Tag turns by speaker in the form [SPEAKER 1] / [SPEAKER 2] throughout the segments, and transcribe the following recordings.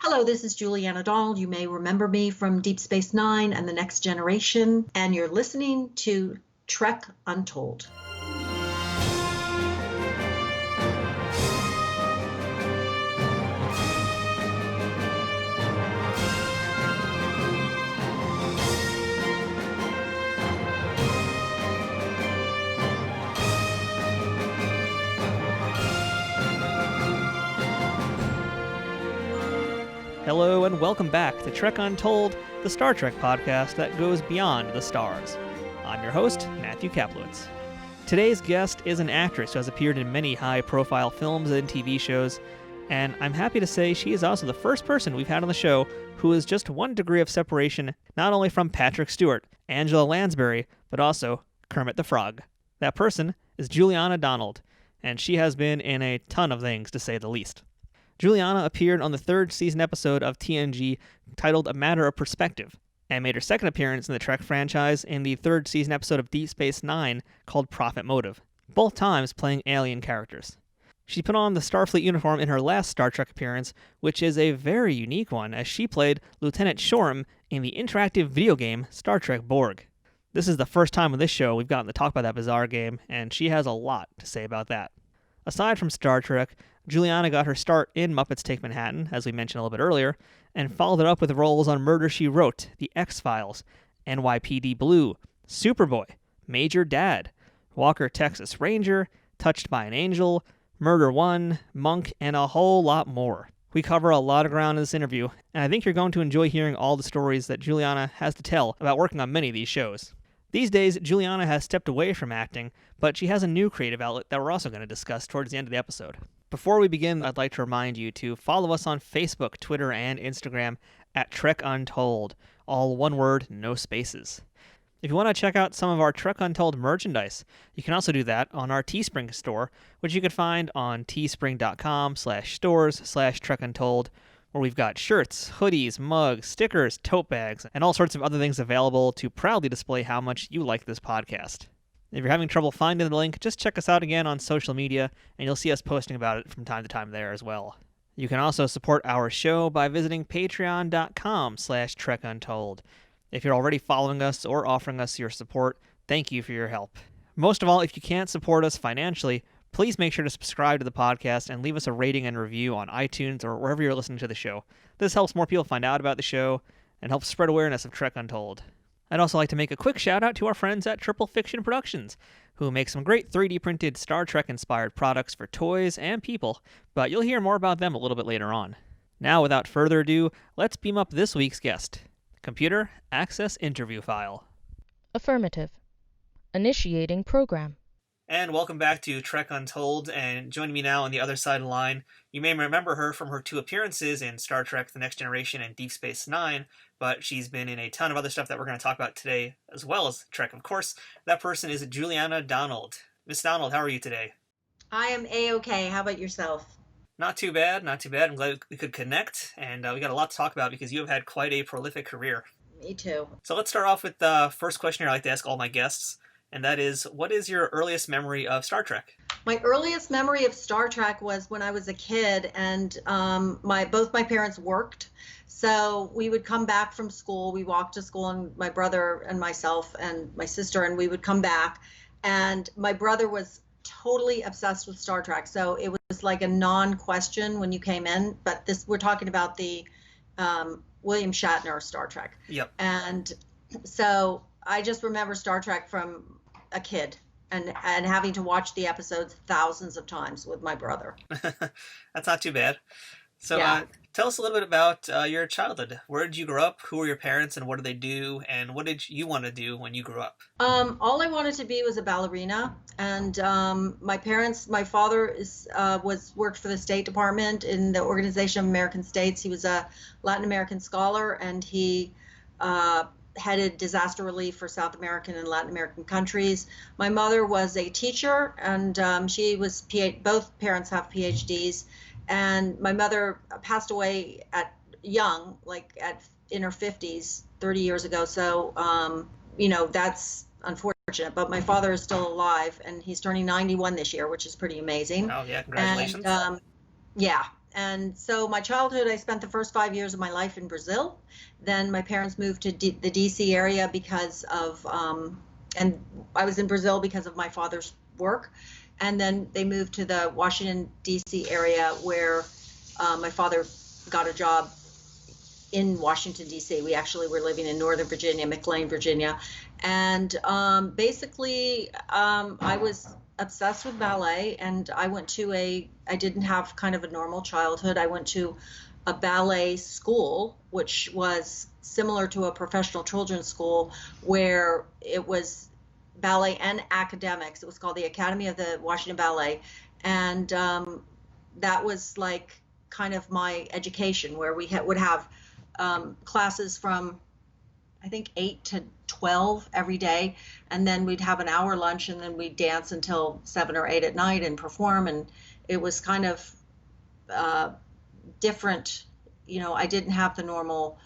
[SPEAKER 1] Hello, this is Juliana Donald. You may remember me from Deep Space Nine and The Next Generation, and you're listening to Trek Untold.
[SPEAKER 2] Hello and welcome back to Trek Untold, the Star Trek podcast that goes beyond the stars. I'm your host, Matthew Kaplowitz. Today's guest is an actress who has appeared in many high-profile films and TV shows, and I'm happy to say she is also the first person we've had on the show who is just one degree of separation not only from Patrick Stewart, Angela Lansbury, but also Kermit the Frog. That person is Juliana Donald, and she has been in a ton of things, to say the least. Juliana appeared on the third season episode of TNG titled A Matter of Perspective, and made her second appearance in the Trek franchise in the third season episode of Deep Space Nine called Profit Motive, both times playing alien characters. She put on the Starfleet uniform in her last Star Trek appearance, which is a very unique one, as she played Lieutenant Shoreham in the interactive video game Star Trek Borg. This is the first time on this show we've gotten to talk about that bizarre game, and she has a lot to say about that. Aside from Star Trek, Juliana got her start in Muppets Take Manhattan, as we mentioned a little bit earlier, and followed it up with roles on Murder, She Wrote, The X-Files, NYPD Blue, Superboy, Major Dad, Walker, Texas Ranger, Touched by an Angel, Murder One, Monk, and a whole lot more. We cover a lot of ground in this interview, and I think you're going to enjoy hearing all the stories that Juliana has to tell about working on many of these shows. These days, Juliana has stepped away from acting, but she has a new creative outlet that we're also going to discuss towards the end of the episode. Before we begin, I'd like to remind you to follow us on Facebook, Twitter, and Instagram at Trek Untold, all one word, no spaces. If you want to check out some of our Trek Untold merchandise, you can also do that on our Teespring store, which you can find on teespring.com/stores/trekuntold, where we've got shirts, hoodies, mugs, stickers, tote bags, and all sorts of other things available to proudly display how much you like this podcast. If you're having trouble finding the link, just check us out again on social media, and you'll see us posting about it from time to time there as well. You can also support our show by visiting patreon.com/trekuntold. If you're already following us or offering us your support, thank you for your help. Most of all, if you can't support us financially, please make sure to subscribe to the podcast and leave us a rating and review on iTunes or wherever you're listening to the show. This helps more people find out about the show and helps spread awareness of Trek Untold. I'd also like to make a quick shout out to our friends at Triple Fiction Productions, who make some great 3D printed Star Trek inspired products for toys and people, but you'll hear more about them a little bit later on. Now, without further ado, let's beam up this week's guest. Computer, access interview file.
[SPEAKER 3] Affirmative. Initiating program.
[SPEAKER 2] And welcome back to Trek Untold, and joining me now on the other side of the line, you may remember her from her two appearances in Star Trek The Next Generation and Deep Space Nine, but she's been in a ton of other stuff that we're going to talk about today, as well as Trek, of course. That person is Juliana Donald. Miss Donald, how are you today?
[SPEAKER 1] I am A-OK. How about yourself?
[SPEAKER 2] Not too bad, not too bad. I'm glad we could connect, and we got a lot to talk about because you have had quite a prolific career.
[SPEAKER 1] Me too.
[SPEAKER 2] So let's start off with the first question I like to ask all my guests, and that is, what is your earliest memory of Star Trek?
[SPEAKER 1] My earliest memory of Star Trek was when I was a kid, and both my parents worked. So we would come back from school. We walked to school, and my brother and myself and my sister, and we would come back. And my brother was totally obsessed with Star Trek. So it was like a non-question when you came in. But we're talking about the William Shatner Star Trek.
[SPEAKER 2] Yep.
[SPEAKER 1] And so I just remember Star Trek from a kid and having to watch the episodes thousands of times with my brother.
[SPEAKER 2] That's not too bad. So
[SPEAKER 1] Yeah.
[SPEAKER 2] Tell us a little bit about your childhood. Where did you grow up? Who were your parents and what did they do? And what did you want to do when you grew up?
[SPEAKER 1] All I wanted to be was a ballerina. And my father worked for the State Department in the Organization of American States. He was a Latin American scholar, and he headed disaster relief for South American and Latin American countries. My mother was a teacher, and she was both parents have PhDs. And my mother passed away at young, in her 50s, 30 years ago. So, that's unfortunate. But my father is still alive, and he's turning 91 this year, which is pretty amazing.
[SPEAKER 2] Oh, yeah. Congratulations.
[SPEAKER 1] And, yeah. And so my childhood, I spent the first 5 years of my life in Brazil. Then my parents moved to the DC area because of, and I was in Brazil because of my father's work. And then they moved to the Washington, DC area where my father got a job in Washington, D.C. We actually were living in Northern Virginia, McLean, Virginia. And basically, I was obsessed with ballet, and I didn't have kind of a normal childhood. I went to a ballet school, which was similar to a professional children's school, where it was ballet and academics. It was called the Academy of the Washington Ballet. And that was like kind of my education, where we would have classes from, I think, 8 to 12 every day. And then we'd have an hour lunch, and then we'd dance until 7 or 8 at night and perform. And it was kind of different. You know, I didn't have the normal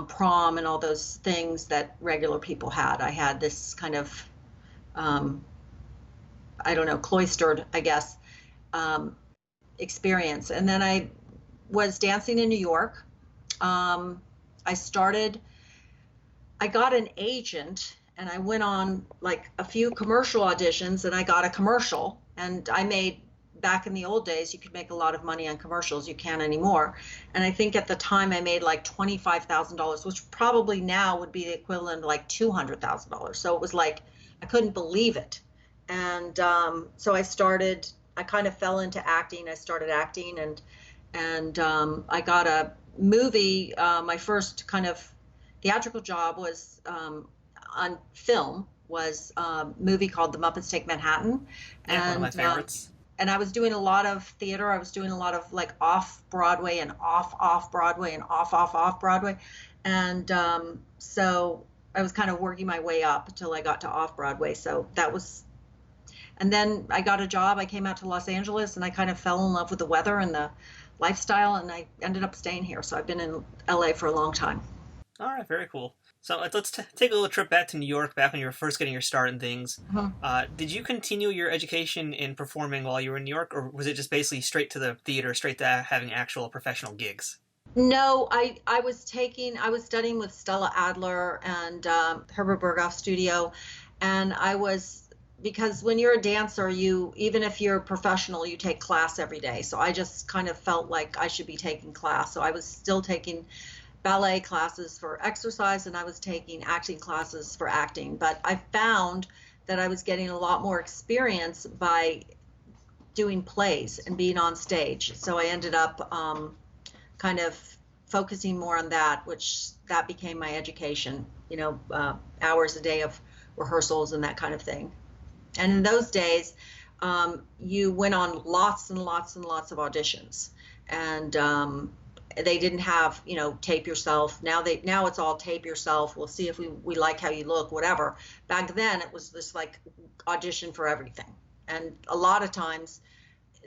[SPEAKER 1] prom and all those things that regular people had. I had this kind of, I don't know, cloistered, I guess, experience. And then I was dancing in New York. I got an agent, and I went on like a few commercial auditions, and I got a commercial. And I made, back in the old days, you could make a lot of money on commercials. You can't anymore. And I think at the time I made like $25,000, which probably now would be the equivalent of like $200,000. So it was like, I couldn't believe it. And so I kind of fell into acting. I started acting, and I got a movie. My first kind of theatrical job was on film, was a movie called The Muppets Take Manhattan.
[SPEAKER 2] Yeah, one of my favorites.
[SPEAKER 1] And I was doing a lot of theater. I was doing a lot of like off Broadway and off Broadway and off Broadway. And so I was kind of working my way up until I got to off Broadway. So that was, and then I got a job. I came out to Los Angeles, and I kind of fell in love with the weather and the lifestyle, and I ended up staying here. So I've been in LA for a long time.
[SPEAKER 2] All right, very cool. So let's take a little trip back to New York, back when you were first getting your start in things. Did you continue your education in performing while you were in New York, or was it just basically straight to the theater, straight to having actual professional gigs?
[SPEAKER 1] No, I was studying with Stella Adler and Herbert Berghoff Studio, and because when you're a dancer, even if you're professional, you take class every day. So I just kind of felt like I should be taking class. So I was still taking ballet classes for exercise, and I was taking acting classes for acting. But I found that I was getting a lot more experience by doing plays and being on stage. So I ended up kind of focusing more on that, that became my education, hours a day of rehearsals and that kind of thing. And in those days, you went on lots and lots and lots of auditions, and they didn't have, tape yourself. Now it's all tape yourself. We'll see if we like how you look, whatever. Back then it was just like audition for everything. And a lot of times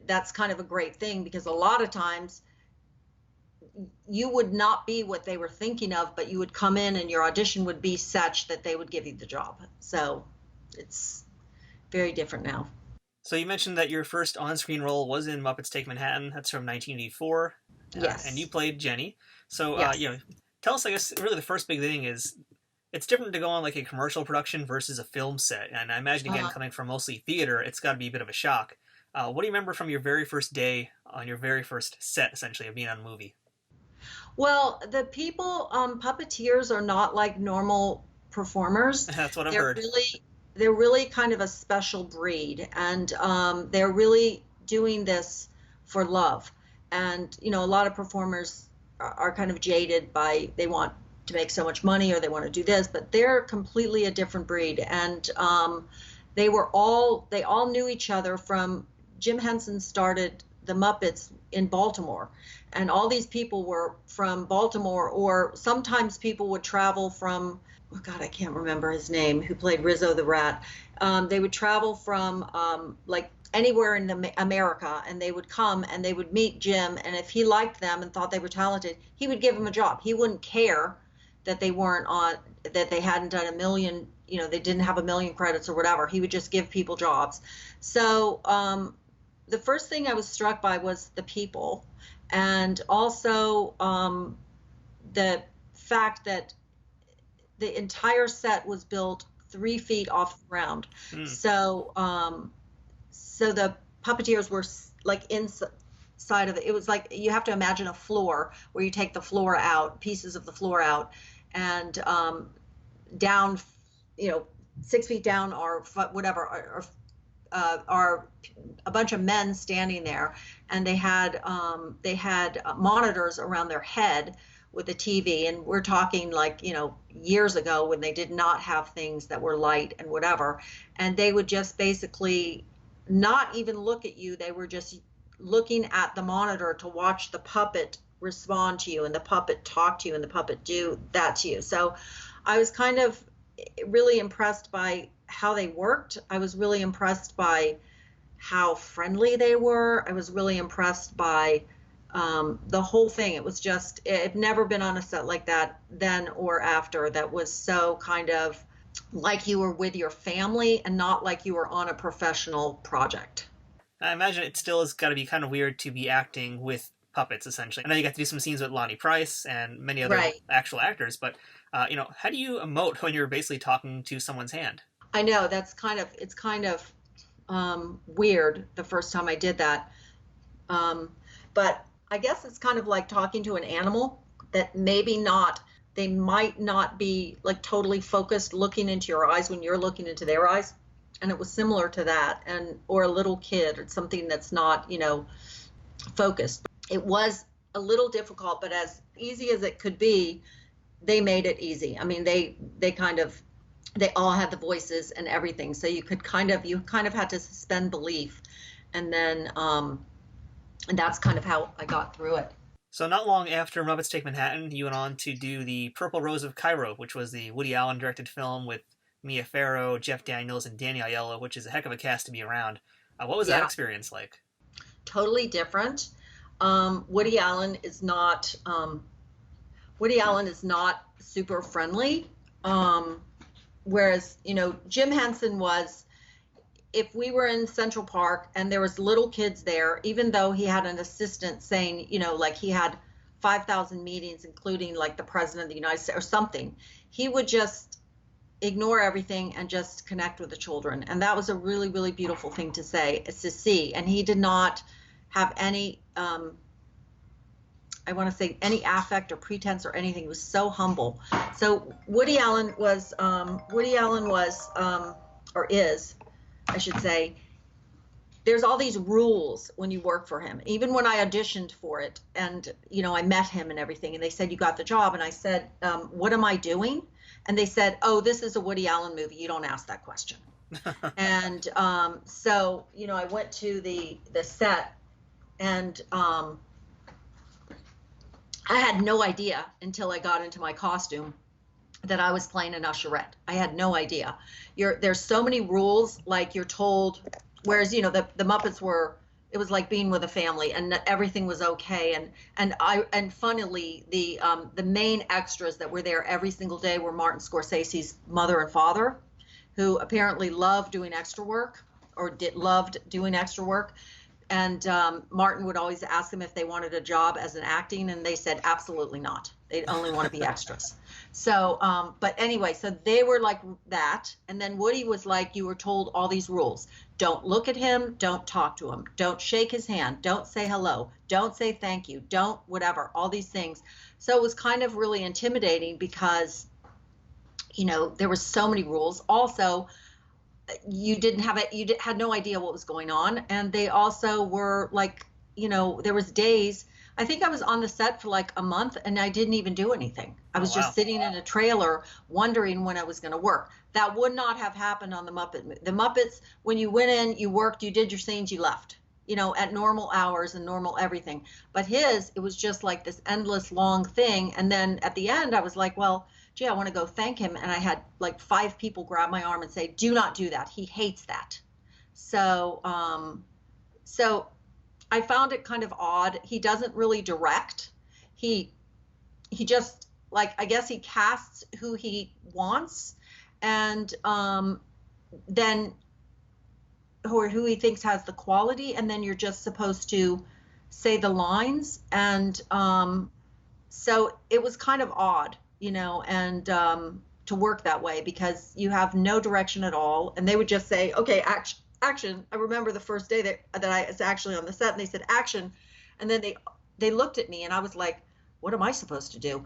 [SPEAKER 1] that's kind of a great thing, because a lot of times you would not be what they were thinking of, but you would come in and your audition would be such that they would give you the job. So it's very different now.
[SPEAKER 2] So you mentioned that your first on-screen role was in Muppets Take Manhattan. That's from 1984.
[SPEAKER 1] Yes.
[SPEAKER 2] And you played Jenny. So,
[SPEAKER 1] yes.
[SPEAKER 2] Tell us, I guess, really the first big thing is it's different to go on like a commercial production versus a film set. And I imagine, again, coming from mostly theater, it's got to be a bit of a shock. What do you remember from your very first day on your very first set, essentially, of being on a movie?
[SPEAKER 1] Well, the people, puppeteers are not like normal performers.
[SPEAKER 2] That's what I've heard.
[SPEAKER 1] They're really kind of a special breed, and they're really doing this for love. And, a lot of performers are kind of jaded by, they want to make so much money or they want to do this, but they're completely a different breed. And they all knew each other from, Jim Henson started the Muppets in Baltimore, and all these people were from Baltimore, or sometimes people would travel from, oh God, I can't remember his name, who played Rizzo the Rat. They would travel from like anywhere in America, and they would come and they would meet Jim, and if he liked them and thought they were talented, he would give them a job. He wouldn't care that they weren't on, that they hadn't done a million, they didn't have a million credits or whatever. He would just give people jobs. So the first thing I was struck by was the people, And also the fact that the entire set was built 3 feet off the ground. So so the puppeteers were like inside of it. It was like, you have to imagine a floor where you take the floor out, pieces of the floor out, and down, 6 feet down or whatever, are a bunch of men standing there, and they had monitors around their head with a TV, and we're talking like, years ago when they did not have things that were light and whatever, and they would just basically not even look at you. They were just looking at the monitor to watch the puppet respond to you, and the puppet talk to you, and the puppet do that to you. So I was kind of really impressed by how they worked. I was really impressed by how friendly they were. I was really impressed by the whole thing. It was just, I've never been on a set like that then or after that was so kind of like you were with your family and not like you were on a professional project.
[SPEAKER 2] I imagine it still has got to be kind of weird to be acting with puppets, essentially. I know you got to do some scenes with Lonnie Price and many other actual actors, but how do you emote when you're basically talking to someone's hand?
[SPEAKER 1] I know it's kind of weird the first time I did that. But I guess it's kind of like talking to an animal that they might not be like totally focused looking into your eyes when you're looking into their eyes. And it was similar to that, or a little kid or something that's not, focused. It was a little difficult, but as easy as it could be, they made it easy. I mean, they all had the voices and everything. So you kind of had to suspend belief. And then, and that's kind of how I got through it.
[SPEAKER 2] So not long after Muppets Take Manhattan, you went on to do The Purple Rose of Cairo, which was the Woody Allen directed film with Mia Farrow, Jeff Daniels, and Danny Aiello, which is a heck of a cast to be around. What was that experience like?
[SPEAKER 1] Totally different. Woody Allen is not super friendly. Whereas, Jim Henson was. If we were in Central Park and there was little kids there, even though he had an assistant saying, like he had 5,000 meetings, including like the president of the United States or something, he would just ignore everything and just connect with the children. And that was a really, really beautiful thing to see. And he did not have any, any affect or pretense or anything. He was so humble. So Woody Allen was, or is, I should say, there's all these rules when you work for him. Even when I auditioned for it and, I met him and everything, and they said, you got the job. And I said, what am I doing? And they said, oh, this is a Woody Allen movie. You don't ask that question. And so, I went to the set, and I had no idea until I got into my costume that I was playing an usherette. I had no idea. There's so many rules, like you're told, whereas, the Muppets were, it was like being with a family and everything was okay. And funnily, the main extras that were there every single day were Martin Scorsese's mother and father, who apparently loved doing extra work loved doing extra work. And Martin would always ask them if they wanted a job as an acting, and they said absolutely not. They'd only want to be extras. So, but anyway, so they were like that. And then Woody was like, you were told all these rules. Don't look at him. Don't talk to him. Don't shake his hand. Don't say hello. Don't say thank you. Don't whatever, all these things. So it was kind of really intimidating because, there was so many rules. Also, you had no idea what was going on. And they also were like, there was days, I think I was on the set for like a month and I didn't even do anything. I was just sitting in a trailer wondering when I was going to work. That would not have happened on the Muppets. When you went in, you worked, you did your scenes, you left, at normal hours and normal everything. But it was just like this endless long thing. And then at the end, I was like, well, gee, I want to go thank him. And I had like 5 people grab my arm and say, do not do that. He hates that. So I found it kind of odd. He doesn't really direct. He just, like, I guess he casts who he wants, and then who he thinks has the quality, and then you're just supposed to say the lines. And so it was kind of odd, and to work that way, because you have no direction at all. And they would just say, okay, action. I remember the first day that I was actually on the set, and they said action. And then they looked at me, and I was like, what am I supposed to do?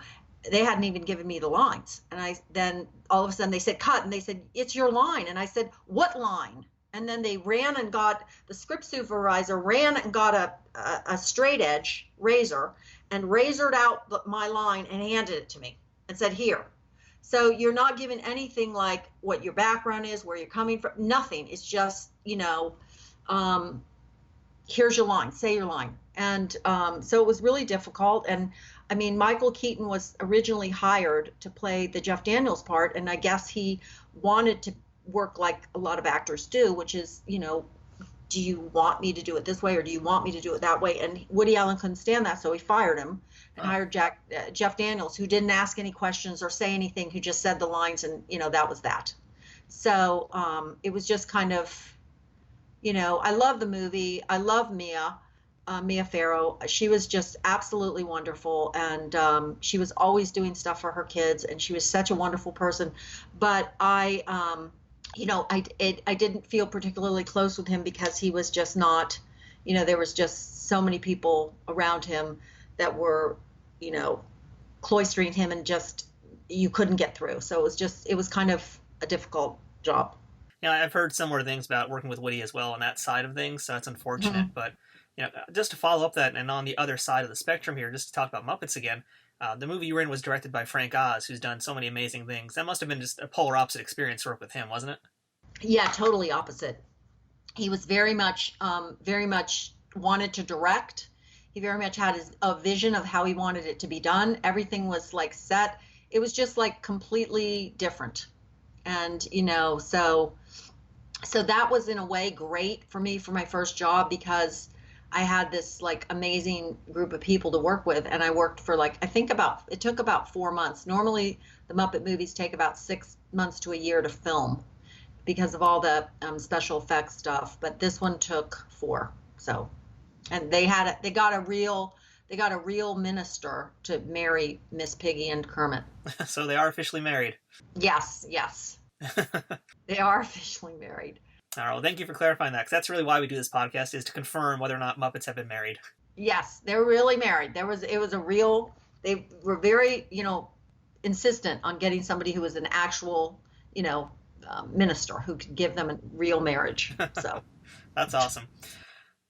[SPEAKER 1] They hadn't even given me the lines. And then all of a sudden they said cut, and they said, it's your line. And I said, what line? And then they ran and got, the script supervisor ran and got a straight edge razor and razored out my line and handed it to me and said, here. So you're not given anything like what your background is, where you're coming from, nothing. It's just, here's your line, say your line. And so it was really difficult. And I mean, Michael Keaton was originally hired to play the Jeff Daniels part, and I guess he wanted to work like a lot of actors do, which is, do you want me to do it this way, or do you want me to do it that way? And Woody Allen couldn't stand that, so he fired him and hired Jeff Daniels, who didn't ask any questions or say anything, who just said the lines, and that was that. So it was just kind of, I love the movie. I love Mia Farrow. She was just absolutely wonderful, and she was always doing stuff for her kids, and she was such a wonderful person. But I didn't feel particularly close with him, because he was just not, there was just so many people around him that were, cloistering him, and just, you couldn't get through. So it was kind of a difficult job.
[SPEAKER 2] Yeah, I've heard similar things about working with Woody as well on that side of things, so that's unfortunate. Mm-hmm. But, just to follow up that, and on the other side of the spectrum here, just to talk about Muppets again, the movie you were in was directed by Frank Oz, who's done so many amazing things. That must have been just a polar opposite experience to work with him, wasn't it?
[SPEAKER 1] Yeah, totally opposite. He was very much wanted to direct. He very much had a vision of how he wanted it to be done. Everything was like set. It was just like completely different. And, so that was in a way great for me for my first job, because I had this like amazing group of people to work with. And I worked for it took about 4 months. Normally the Muppet movies take about 6 months to a year to film, because of all the special effects stuff, but this one took 4. So, and they got a real minister to marry Miss Piggy and Kermit.
[SPEAKER 2] So they are officially married.
[SPEAKER 1] Yes, they are officially married.
[SPEAKER 2] All right, well, thank you for clarifying that, because that's really why we do this podcast, is to confirm whether or not Muppets have been married.
[SPEAKER 1] Yes, they're really married. They were very, insistent on getting somebody who was an actual, minister who could give them a real marriage. So
[SPEAKER 2] that's awesome.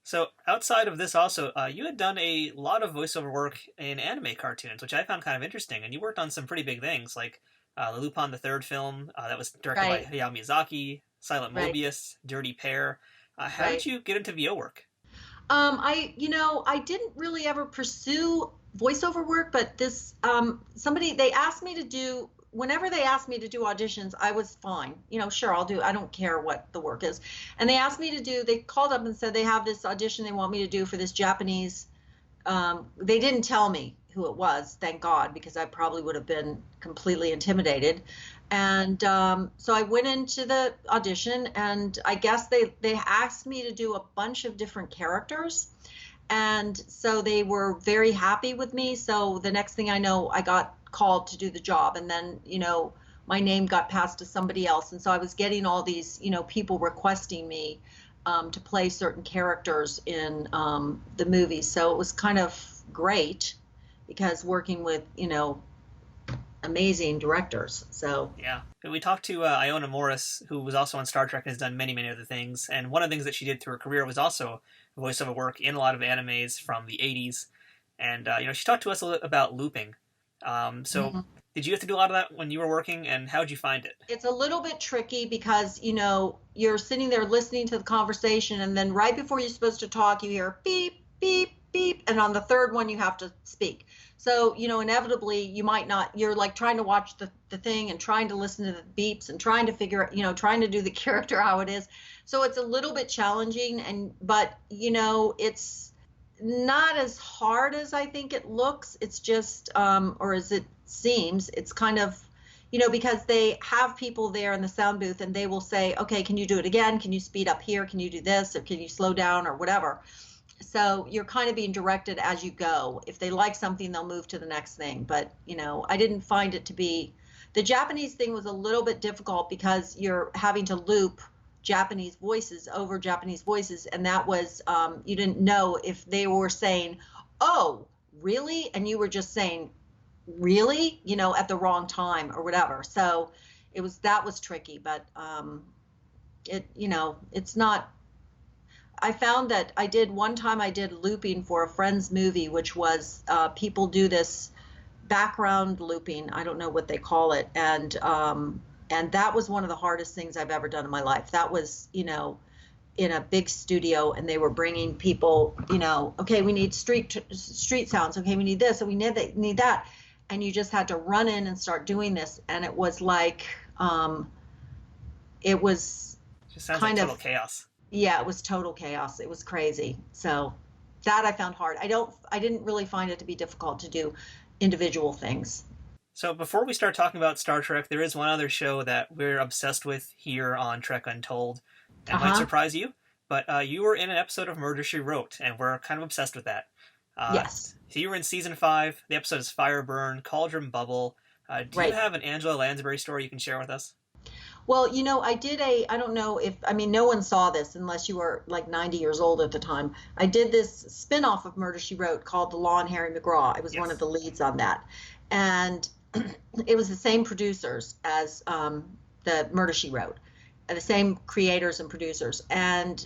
[SPEAKER 2] So outside of this also, you had done a lot of voiceover work in anime cartoons, which I found kind of interesting. And you worked on some pretty big things, like the Lupin the Third film that was directed by Hayao Miyazaki, Silent Mobius, Dirty Pair. How did you get into VO work?
[SPEAKER 1] I didn't really ever pursue voiceover work, but whenever they asked me to do auditions, I was fine. Sure, I don't care what the work is. And they asked me they called up and said they have this audition they want me to do for this Japanese, they didn't tell me who it was, thank God, because I probably would have been completely intimidated. And so I went into the audition, and I guess they asked me to do a bunch of different characters. And so they were very happy with me. So the next thing I know, I got called to do the job. And then, my name got passed to somebody else. And so I was getting all these, people requesting me to play certain characters in the movie. So it was kind of great, because working with, amazing directors. So
[SPEAKER 2] yeah, we talked to Iona Morris, who was also on Star Trek and has done many other things. And one of the things that she did through her career was also voiceover work in a lot of animes from the 80s. And she talked to us a little bit about looping. Did you have to do a lot of that when you were working, and how did you find it?
[SPEAKER 1] It's a little bit tricky, because you're sitting there listening to the conversation, and then right before you're supposed to talk, you hear beep beep beep, and on the third one you have to speak. So, inevitably you might not, you're like trying to watch the thing and trying to listen to the beeps and trying to figure, trying to do the character how it is. So it's a little bit challenging, but it's not as hard as I think it looks. It's just, or as it seems, it's kind of, because they have people there in the sound booth, and they will say, okay, can you do it again? Can you speed up here? Can you do this? Or can you slow down, or whatever? So you're kind of being directed as you go. If they like something, they'll move to the next thing. But, I didn't find it to be, the Japanese thing was a little bit difficult because you're having to loop Japanese voices over Japanese voices. And that was, you didn't know if they were saying, oh, really? And you were just saying, really, at the wrong time or whatever. So that was tricky, but it's not. I found that one time I did looping for a friend's movie, which was people do this background looping. I don't know what they call it. And that was one of the hardest things I've ever done in my life. That was, in a big studio, and they were bringing people, okay, we need street sounds. Okay, we need this, and we need that. And you just had to run in and start doing this. And it was like, it was
[SPEAKER 2] just sounds
[SPEAKER 1] kind
[SPEAKER 2] like total
[SPEAKER 1] of
[SPEAKER 2] chaos.
[SPEAKER 1] Yeah, it was total chaos. It was crazy. So that I found hard. I didn't really find it to be difficult to do individual things.
[SPEAKER 2] So before we start talking about Star Trek, there is one other show that we're obsessed with here on Trek Untold. That might surprise you, but you were in an episode of Murder, She Wrote, and we're kind of obsessed with that.
[SPEAKER 1] Yes.
[SPEAKER 2] So you were in season 5. The episode is Fire Burn, Cauldron Bubble. Do you have an Angela Lansbury story you can share with us?
[SPEAKER 1] Well, I did I don't know if, no one saw this unless you were like 90 years old at the time. I did this spinoff of Murder, She Wrote called The Law and Harry McGraw. I was one of the leads on that. And it was the same producers as the Murder, She Wrote, the same creators and producers. And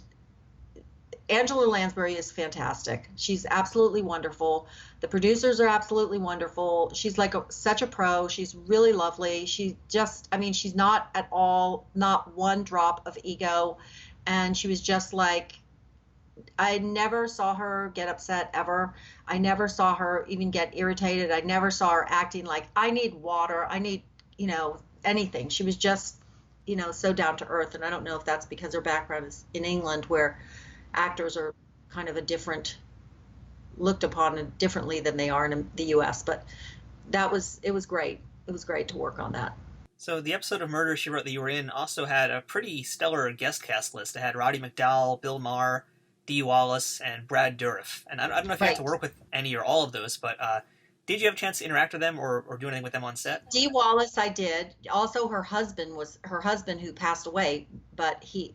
[SPEAKER 1] Angela Lansbury is fantastic. She's absolutely wonderful. The producers are absolutely wonderful. She's like such a pro. She's really lovely. She just, she's not at all, not one drop of ego. And she was just like, I never saw her get upset ever. I never saw her even get irritated. I never saw her acting like, I need water. I need, anything. She was just, so down to earth. And I don't know if that's because her background is in England, where actors are kind of looked upon differently than they are in the U.S. But it was great. It was great to work on that.
[SPEAKER 2] So the episode of Murder, She Wrote that you were in also had a pretty stellar guest cast list. It had Roddy McDowall, Bill Maher, Dee Wallace, and Brad Dourif. And I don't know if you had to work with any or all of those, but did you have a chance to interact with them or do anything with them on set?
[SPEAKER 1] Dee Wallace, I did. Also, her husband who passed away, but he,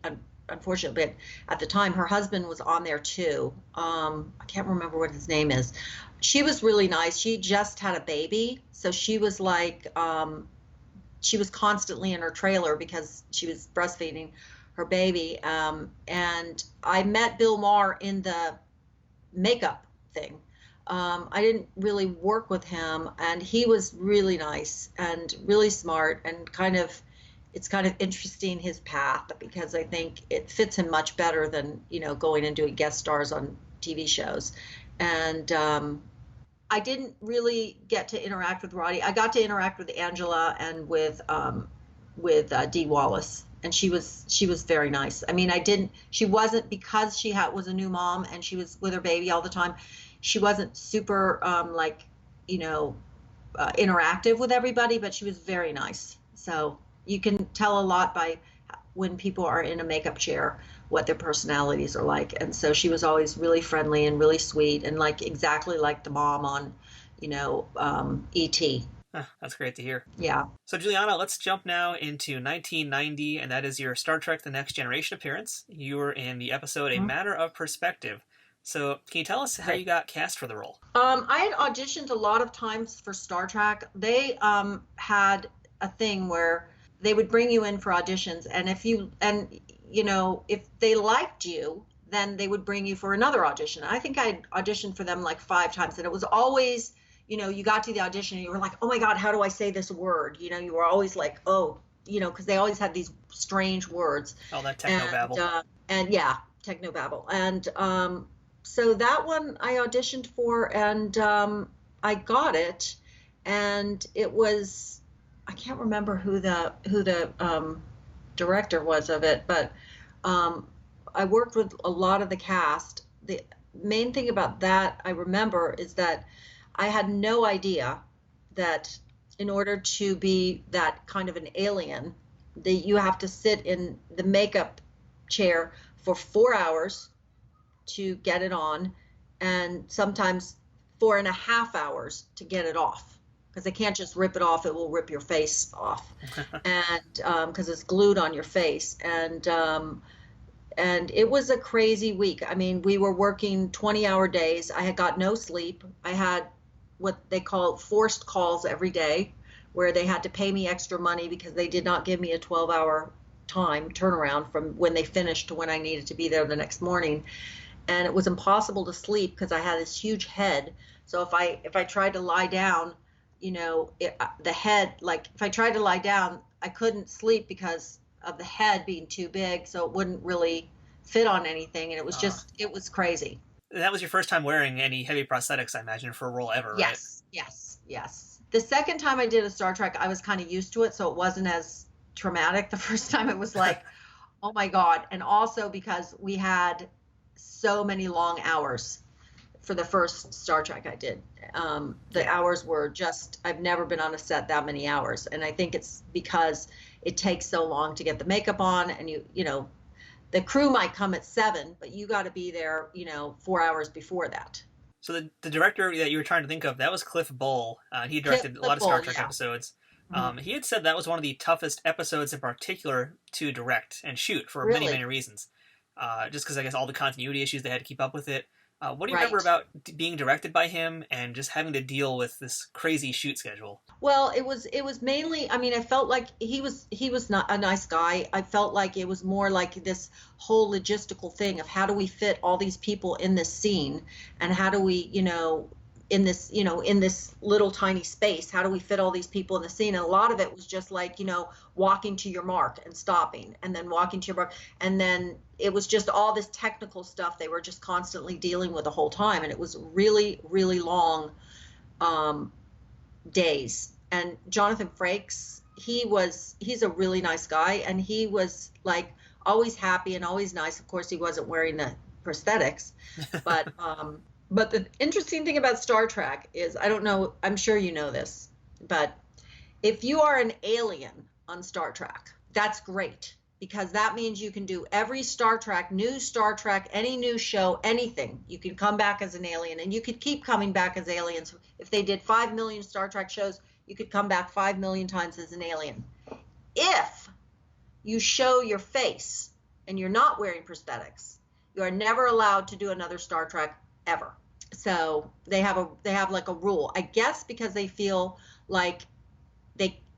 [SPEAKER 1] unfortunately, at the time, her husband was on there too. I can't remember what his name is. She was really nice. She just had a baby, so she was like, she was constantly in her trailer because she was breastfeeding her baby. And I met Bill Maher in the makeup thing. I didn't really work with him, and he was really nice and really smart, and it's kind of interesting, his path, because I think it fits him much better than, going and doing guest stars on TV shows. And I didn't really get to interact with Roddy. I got to interact with Angela and with Dee Wallace, and she was very nice. She wasn't, because she was a new mom and she was with her baby all the time, she wasn't super interactive with everybody, but she was very nice. So you can tell a lot by when people are in a makeup chair what their personalities are like. And so she was always really friendly and really sweet, and exactly like the mom on, E.T.
[SPEAKER 2] That's great to hear.
[SPEAKER 1] Yeah.
[SPEAKER 2] So Juliana, let's jump now into 1990, and that is your Star Trek The Next Generation appearance. You were in the episode A Matter of Perspective. So can you tell us how you got cast for the role? I
[SPEAKER 1] had auditioned a lot of times for Star Trek. They had a thing where they would bring you in for auditions, and if they liked you, then they would bring you for another audition. I think I auditioned for them like 5 times, and it was always, you got to the audition and you were like, oh my God, how do I say this word? You were always like, oh, because they always had these strange words.
[SPEAKER 2] Oh, that technobabble.
[SPEAKER 1] And yeah, technobabble. And so that one I auditioned for, and I got it, and it was, I can't remember who the director was of it, but I worked with a lot of the cast. The main thing about that I remember is that I had no idea that in order to be that kind of an alien, that you have to sit in the makeup chair for 4 hours to get it on, and sometimes 4.5 hours to get it off, because they can't just rip it off. It will rip your face off, and because it's glued on your face. And it was a crazy week. I mean, we were working 20-hour days. I had got no sleep. I had what they call forced calls every day, where they had to pay me extra money because they did not give me a 12-hour time turnaround from when they finished to when I needed to be there the next morning. And it was impossible to sleep because I had this huge head. So if I tried to lie down, the head, like if I tried to lie down, I couldn't sleep because of the head being too big, so it wouldn't really fit on anything, and it was it was crazy.
[SPEAKER 2] That was your first time wearing any heavy prosthetics, I imagine, for a role ever, right?
[SPEAKER 1] Yes. The second time I did a Star Trek, I was kind of used to it, so it wasn't as traumatic. The first time it was like, oh my God. And also because we had so many long hours for the first Star Trek I did. The hours were just, I've never been on a set that many hours. And I think it's because it takes so long to get the makeup on, and the crew might come at 7, but you got to be there, 4 hours before that.
[SPEAKER 2] So the director that you were trying to think of, that was Cliff Bull. He directed a lot of Star Trek episodes. Mm-hmm. He had said that was one of the toughest episodes in particular to direct and shoot for many, many reasons. Just because I guess all the continuity issues they had to keep up with it. What do you remember about being directed by him and just having to deal with this crazy shoot schedule?
[SPEAKER 1] Well, it was mainly, I mean, I felt like he was not a nice guy. I felt like it was more like this whole logistical thing of how do we fit all these people in this scene, and how do we, in this little tiny space, how do we fit all these people in the scene? And a lot of it was just like, walking to your mark and stopping, and then walking to your mark. And then it was just all this technical stuff they were just constantly dealing with the whole time. And it was really, really long days. And Jonathan Frakes, he's a really nice guy. And he was like always happy and always nice. Of course, he wasn't wearing the prosthetics, but the interesting thing about Star Trek is, I don't know, I'm sure you know this, but if you are an alien on Star Trek, that's great, because that means you can do every Star Trek, new Star Trek, any new show, anything. You can come back as an alien, and you could keep coming back as aliens. If they did 5 million Star Trek shows, you could come back 5 million times as an alien. If you show your face and you're not wearing prosthetics, you are never allowed to do another Star Trek ever. So they have like a rule, I guess, because they feel like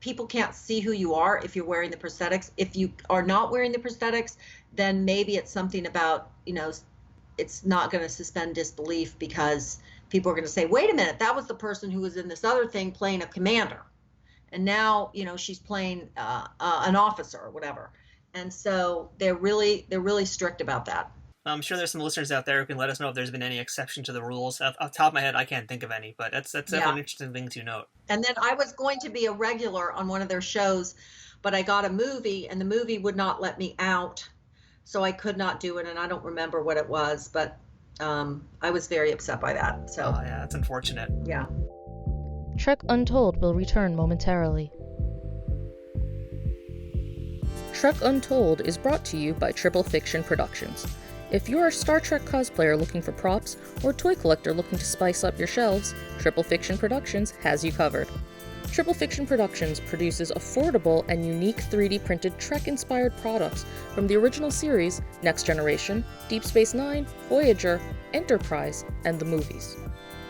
[SPEAKER 1] people can't see who you are if you're wearing the prosthetics. If you are not wearing the prosthetics, then maybe it's something about, it's not going to suspend disbelief, because people are going to say, wait a minute, that was the person who was in this other thing playing a commander, and now she's playing an officer or whatever. And so they're really strict about that.
[SPEAKER 2] I'm sure there's some listeners out there who can let us know if there's been any exception to the rules. Off the top of my head, I can't think of any, but that's definitely an interesting thing to note.
[SPEAKER 1] And then I was going to be a regular on one of their shows, but I got a movie, and the movie would not let me out, so I could not do it, and I don't remember what it was, but I was very upset by that. So
[SPEAKER 2] yeah, that's unfortunate.
[SPEAKER 1] Yeah.
[SPEAKER 3] Trek Untold will return momentarily. Trek Untold is brought to you by Triple Fiction Productions. If you're a Star Trek cosplayer looking for props, or toy collector looking to spice up your shelves, Triple Fiction Productions has you covered. Triple Fiction Productions produces affordable and unique 3D printed Trek-inspired products from the original series, Next Generation, Deep Space Nine, Voyager, Enterprise, and the movies.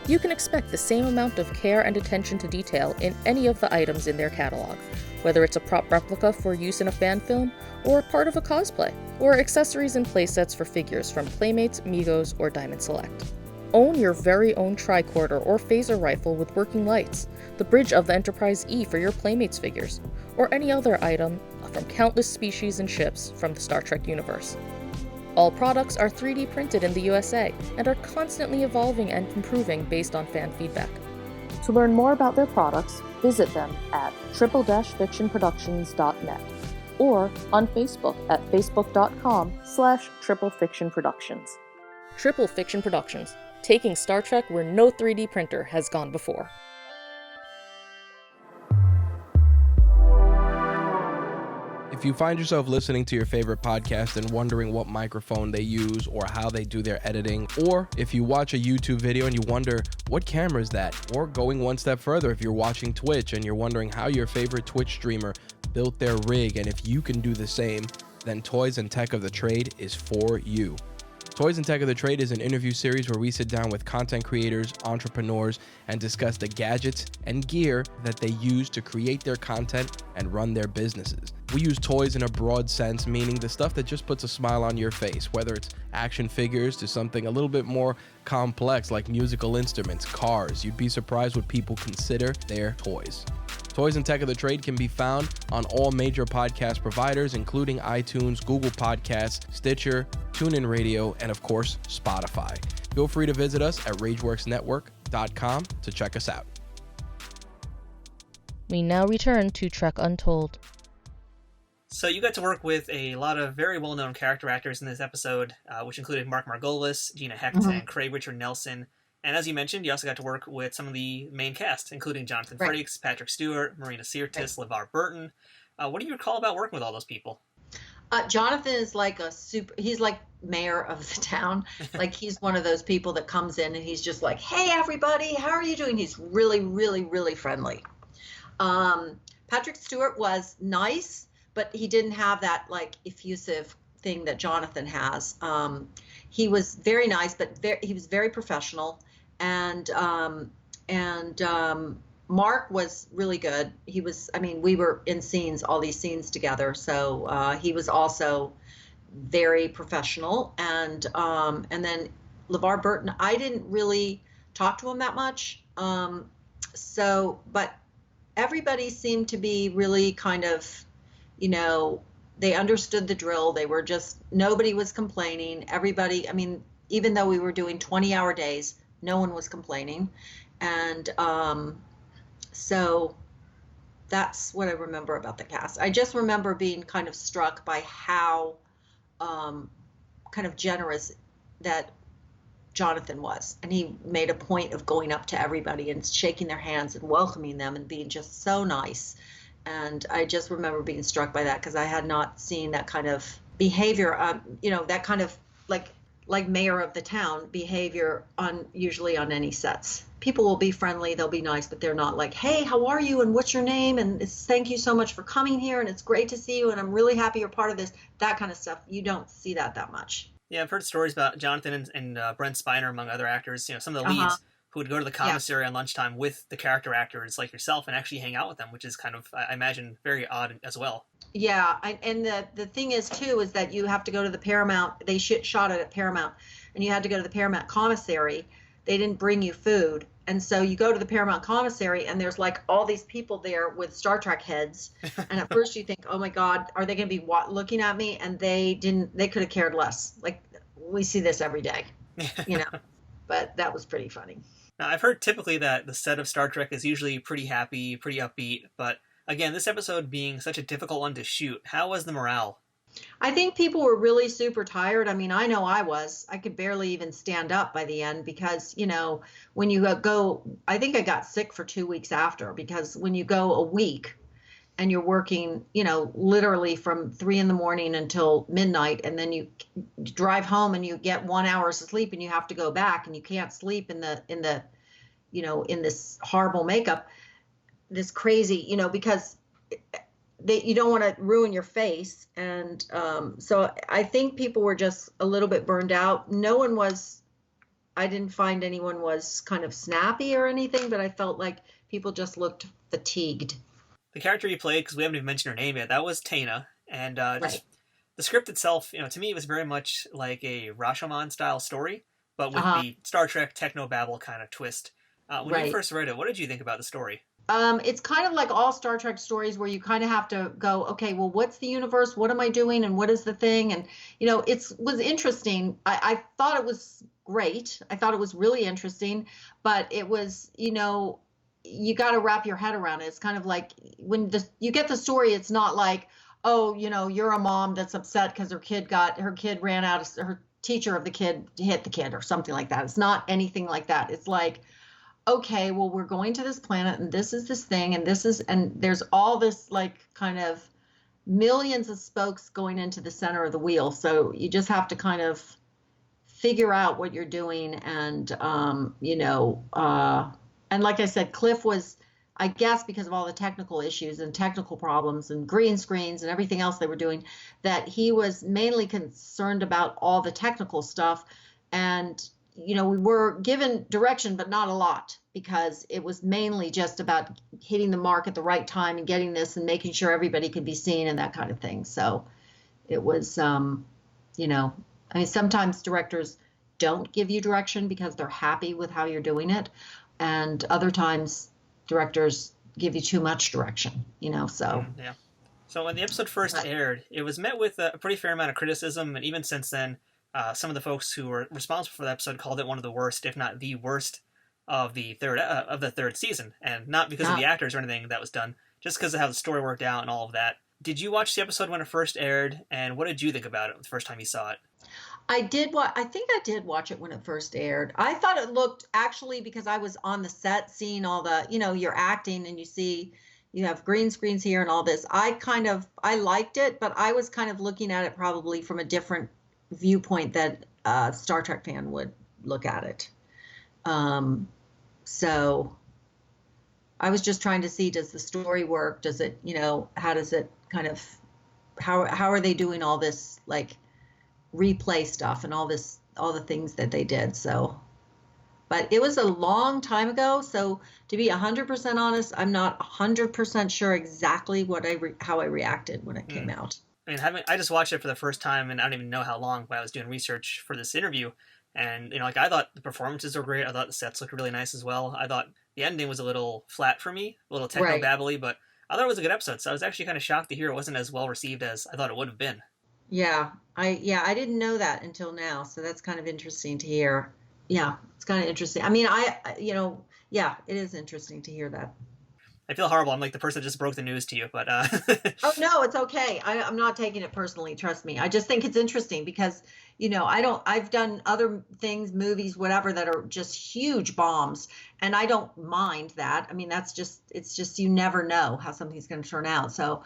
[SPEAKER 3] You can expect the same amount of care and attention to detail in any of the items in their catalog, whether it's a prop replica for use in a fan film, or a part of a cosplay, or accessories and playsets for figures from Playmates, Migos, or Diamond Select. Own your very own tricorder or phaser rifle with working lights, the bridge of the Enterprise E for your Playmates figures, or any other item from countless species and ships from the Star Trek universe. All products are 3D printed in the USA and are constantly evolving and improving based on fan feedback. To learn more about their products, visit them at triple-fictionproductions.net or on Facebook at facebook.com/triplefictionproductions. Triple Fiction Productions, taking Star Trek where no 3D printer has gone before.
[SPEAKER 4] If If you find yourself listening to your favorite podcast and wondering what microphone they use or how they do their editing, or if you watch a YouTube video and you wonder what camera is that, or going one step further, if you're watching Twitch and you're wondering how your favorite Twitch streamer built their rig and if you can do the same, then Toys and Tech of the Trade is for you. Toys and Tech of the Trade is an interview series where we sit down with content creators, entrepreneurs, and discuss the gadgets and gear that they use to create their content and run their businesses. We use toys in a broad sense, meaning the stuff that just puts a smile on your face, whether it's action figures to something a little bit more complex like musical instruments, cars. You'd be surprised what people consider their toys. Toys and Tech of the Trade can be found on all major podcast providers, including iTunes, Google Podcasts, Stitcher, TuneIn Radio, and of course, Spotify. Feel free to visit us at RageWorksNetwork.com to check us out.
[SPEAKER 3] We now return to Trek Untold.
[SPEAKER 2] So you got to work with a lot of very well-known character actors in this episode, which included Mark Margolis, Gina Hecht, and Craig Richard Nelson. And as you mentioned, you also got to work with some of the main cast, including Jonathan Frakes, Patrick Stewart, Marina Sirtis, LeVar Burton. What do you recall about working with all those people?
[SPEAKER 1] Jonathan is like he's like mayor of the town. Like he's one of those people that comes in and he's just like, hey, everybody, how are you doing? He's really, really, really friendly. Patrick Stewart was nice, but he didn't have that like effusive thing that Jonathan has. He was very nice, but he was very professional. And Mark was really good. We were in all these scenes together. So he was also very professional. And then LeVar Burton, I didn't really talk to him that much. But everybody seemed to be really kind of, they understood the drill. Nobody was complaining. Everybody, even though we were doing 20-hour days, no one was complaining. And so that's what I remember about the cast. I just remember being kind of struck by how kind of generous that Jonathan was. And he made a point of going up to everybody and shaking their hands and welcoming them and being just so nice. And I just remember being struck by that because I had not seen that kind of behavior, that kind of like mayor of the town behavior usually on any sets. People will be friendly, they'll be nice, but they're not like, hey, how are you? And what's your name? And thank you so much for coming here. And it's great to see you. And I'm really happy you're part of this. That kind of stuff. You don't see that much.
[SPEAKER 2] Yeah, I've heard stories about Jonathan and Brent Spiner, among other actors, some of the leads who would go to the commissary on lunchtime with the character actors like yourself and actually hang out with them, which is kind of, I imagine, very odd as well.
[SPEAKER 1] Yeah, and the thing is, too, is that you have to go to the Paramount. They shot it at Paramount, and you had to go to the Paramount commissary. They didn't bring you food. And so you go to the Paramount commissary, and there's like all these people there with Star Trek heads. And at first you think, oh, my God, are they going to be looking at me? And they could have cared less. Like, we see this every day, But that was pretty funny.
[SPEAKER 2] Now, I've heard typically that the set of Star Trek is usually pretty happy, pretty upbeat, but again, this episode being such a difficult one to shoot, how was the morale?
[SPEAKER 1] I think people were really super tired. I know I was. I could barely even stand up by the end because, when you go, I think I got sick for 2 weeks after because when you go a week and you're working, literally from 3 a.m. until midnight, and then you drive home and you get 1 hour sleep and you have to go back and you can't sleep in this horrible makeup, this crazy, because you don't want to ruin your face. And so I think people were just a little bit burned out. I didn't find anyone was kind of snappy or anything, but I felt like people just looked fatigued.
[SPEAKER 2] The character you played, because we haven't even mentioned her name yet, that was Tana. And just the script itself, to me, it was very much like a Rashomon-style story, but with the Star Trek technobabble kind of twist. When you first read it, what did you think about the story?
[SPEAKER 1] It's kind of like all Star Trek stories where you kind of have to go, okay, well, what's the universe? What am I doing? And what is the thing? And, it was interesting. I thought it was great. I thought it was really interesting, but it was, you got to wrap your head around it. It's kind of like when you get the story, it's not like, oh, you're a mom that's upset because her kid ran out of her teacher of the kid hit the kid or something like that. It's not anything like that. It's like, okay, well, we're going to this planet and this is this thing and there's all this like kind of millions of spokes going into the center of the wheel. So you just have to kind of figure out what you're doing. And, and like I said, Cliff was, I guess, because of all the technical issues and technical problems and green screens and everything else they were doing, that he was mainly concerned about all the technical stuff. And, we were given direction, but not a lot, because it was mainly just about hitting the mark at the right time and getting this and making sure everybody could be seen and that kind of thing. So it was, sometimes directors don't give you direction because they're happy with how you're doing it. And other times directors give you too much direction, so.
[SPEAKER 2] Yeah. So when the episode first aired, it was met with a pretty fair amount of criticism. And even since then, some of the folks who were responsible for the episode called it one of the worst, if not the worst, of the third season. And not because of the actors or anything that was done, just because of how the story worked out and all of that. Did you watch the episode when it first aired? And what did you think about it the first time you saw it?
[SPEAKER 1] I think I did watch it when it first aired. I thought it looked, actually, because I was on the set seeing all the, you're acting and you have green screens here and all this. I liked it, but I was kind of looking at it probably from a different viewpoint that a Star Trek fan would look at it. So I was just trying to see, does the story work? Does it, how does it kind of, how are they doing all this, like, replay stuff and all the things that they did. So, but it was a long time ago. So to be 100% honest, I'm not 100% sure exactly how I reacted when it came out.
[SPEAKER 2] I just watched it for the first time, and I don't even know how long, but I was doing research for this interview. And, I thought the performances were great. I thought the sets looked really nice as well. I thought the ending was a little flat for me, a little techno-babbly, but I thought it was a good episode. So I was actually kind of shocked to hear it wasn't as well received as I thought it would have been.
[SPEAKER 1] Yeah, I didn't know that until now, so that's kind of interesting to hear. Yeah, it's kind of interesting. I mean, it is interesting to hear that.
[SPEAKER 2] I feel horrible. I'm like the person that just broke the news to you, but
[SPEAKER 1] Oh no, it's okay. I'm not taking it personally. Trust me. I just think it's interesting because I've done other things, movies, whatever, that are just huge bombs, and I don't mind that. I mean, it's just you never know how something's going to turn out. So,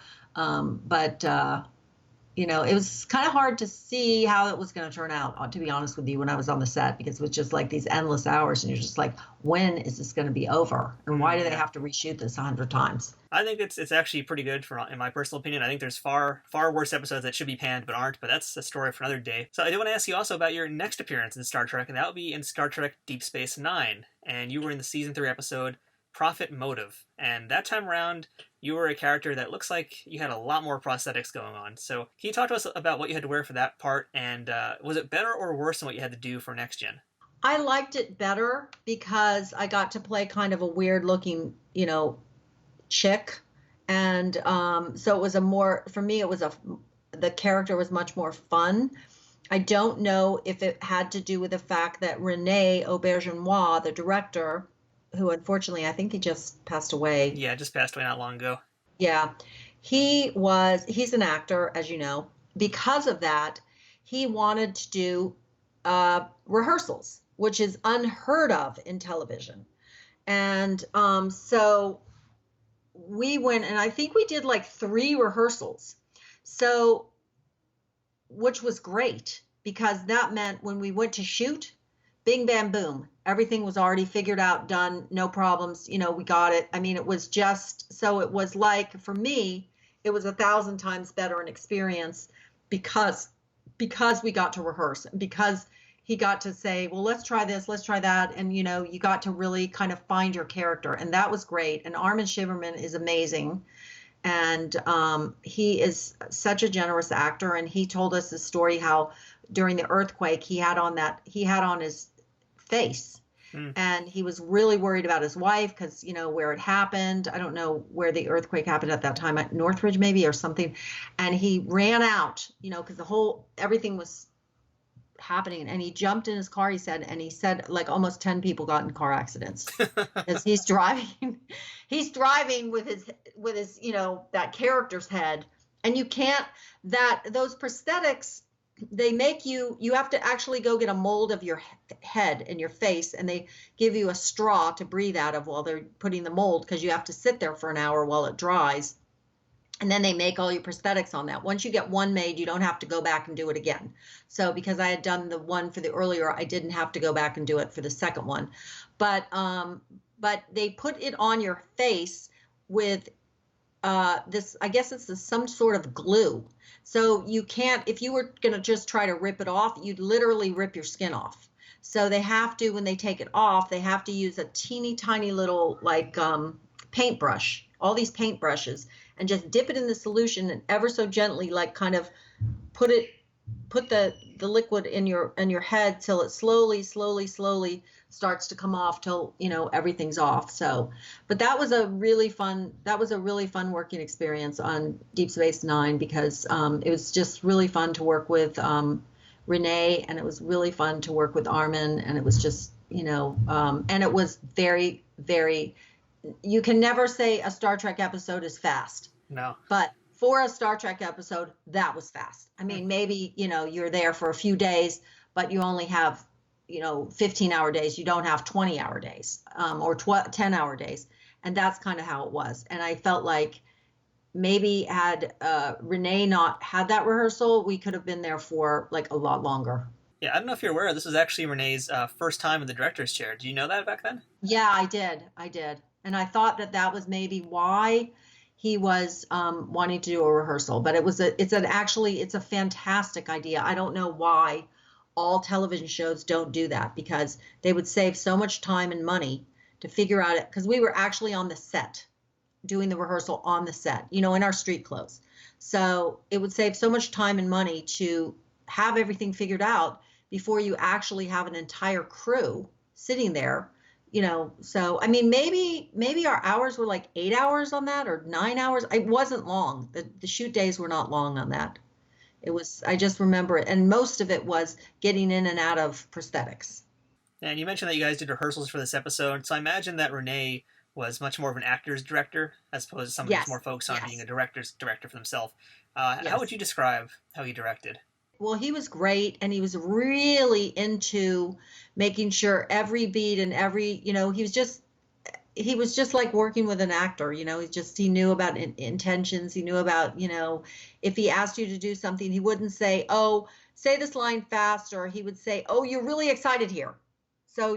[SPEAKER 1] it was kind of hard to see how it was going to turn out, to be honest with you, when I was on the set, because it was just like these endless hours, and you're just like, when is this going to be over? And why do they have to reshoot this 100 times?
[SPEAKER 2] I think it's actually pretty good, in my personal opinion. I think there's far worse episodes that should be panned but aren't, but that's a story for another day. So I do want to ask you also about your next appearance in Star Trek, and that will be in Star Trek Deep Space Nine. And you were in the season 3 episode Profit Motive. And that time around, you were a character that looks like you had a lot more prosthetics going on. So can you talk to us about what you had to wear for that part? And was it better or worse than what you had to do for Next Gen?
[SPEAKER 1] I liked it better because I got to play kind of a weird looking, chick. And so it was for me, the character was much more fun. I don't know if it had to do with the fact that Rene Auberjonois, the director, who unfortunately, I think he just passed away.
[SPEAKER 2] Yeah, just passed away not long ago.
[SPEAKER 1] Yeah. He's an actor, as you know. Because of that, he wanted to do rehearsals, which is unheard of in television. And so we went, and I think we did like 3 rehearsals. So, which was great, because that meant when we went to shoot, bing, bam, boom. Everything was already figured out, done, no problems. We got it. I mean, it was just, so it was like, for me, it was 1,000 times better an experience because we got to rehearse, because he got to say, well, let's try this, let's try that. And, you got to really kind of find your character. And that was great. And Armin Shimmerman is amazing. And he is such a generous actor. And he told us the story how during the earthquake, he had on his face, and he was really worried about his wife because where it happened. I don't know where the earthquake happened at that time, at Northridge maybe or something, and he ran out because everything was happening, and he jumped in his car, he said like almost 10 people got in car accidents as he's driving with his that character's head. And you can't, those prosthetics, they make you have to actually go get a mold of your head and your face, and they give you a straw to breathe out of while they're putting the mold, because you have to sit there for an hour while it dries. And then they make all your prosthetics on that. Once you get one made, you don't have to go back and do it again. So because I had done the one for the earlier, I didn't have to go back and do it for the second one. But they put it on your face with this, I guess it's some sort of glue. So you can't, if you were going to just try to rip it off, you'd literally rip your skin off. So they have to, when they take it off, they have to use a teeny tiny little like paintbrush, all these paintbrushes, and just dip it in the solution and ever so gently, like kind of put the liquid in your head till it slowly starts to come off till, everything's off. So, but that was a really fun working experience on Deep Space Nine, because it was just really fun to work with Rene, and it was really fun to work with Armin, and it was just, and it was very, very, you can never say a Star Trek episode is fast.
[SPEAKER 2] No.
[SPEAKER 1] But for a Star Trek episode, that was fast. I mean, maybe, you're there for a few days, but you only have, 15-hour days. You don't have 20-hour days or 10-hour days. And that's kind of how it was. And I felt like maybe had Rene not had that rehearsal, we could have been there for like a lot longer.
[SPEAKER 2] Yeah, I don't know if you're aware, this was actually Renee's first time in the director's chair. Do you know that back then?
[SPEAKER 1] Yeah, I did. And I thought that was maybe why he was wanting to do a rehearsal, but it's a fantastic idea. I don't know why all television shows don't do that, because they would save so much time and money to figure out it, because we were actually on the set doing the rehearsal on the set, in our street clothes. So it would save so much time and money to have everything figured out before you actually have an entire crew sitting there. So I mean, maybe our hours were like 8 hours on that, or 9 hours. It wasn't long. The shoot days were not long on that. It was, I just remember it. And most of it was getting in and out of prosthetics.
[SPEAKER 2] And you mentioned that you guys did rehearsals for this episode. So I imagine that Rene was much more of an actor's director as opposed to somebody who's more focused on being a director's director for themselves. How would you describe how he directed?
[SPEAKER 1] Well, he was great, and he was really into making sure every beat and every, he was just like working with an actor, he knew about intentions. He knew about, if he asked you to do something, he wouldn't say, oh, say this line fast, or he would say, oh, you're really excited here. So,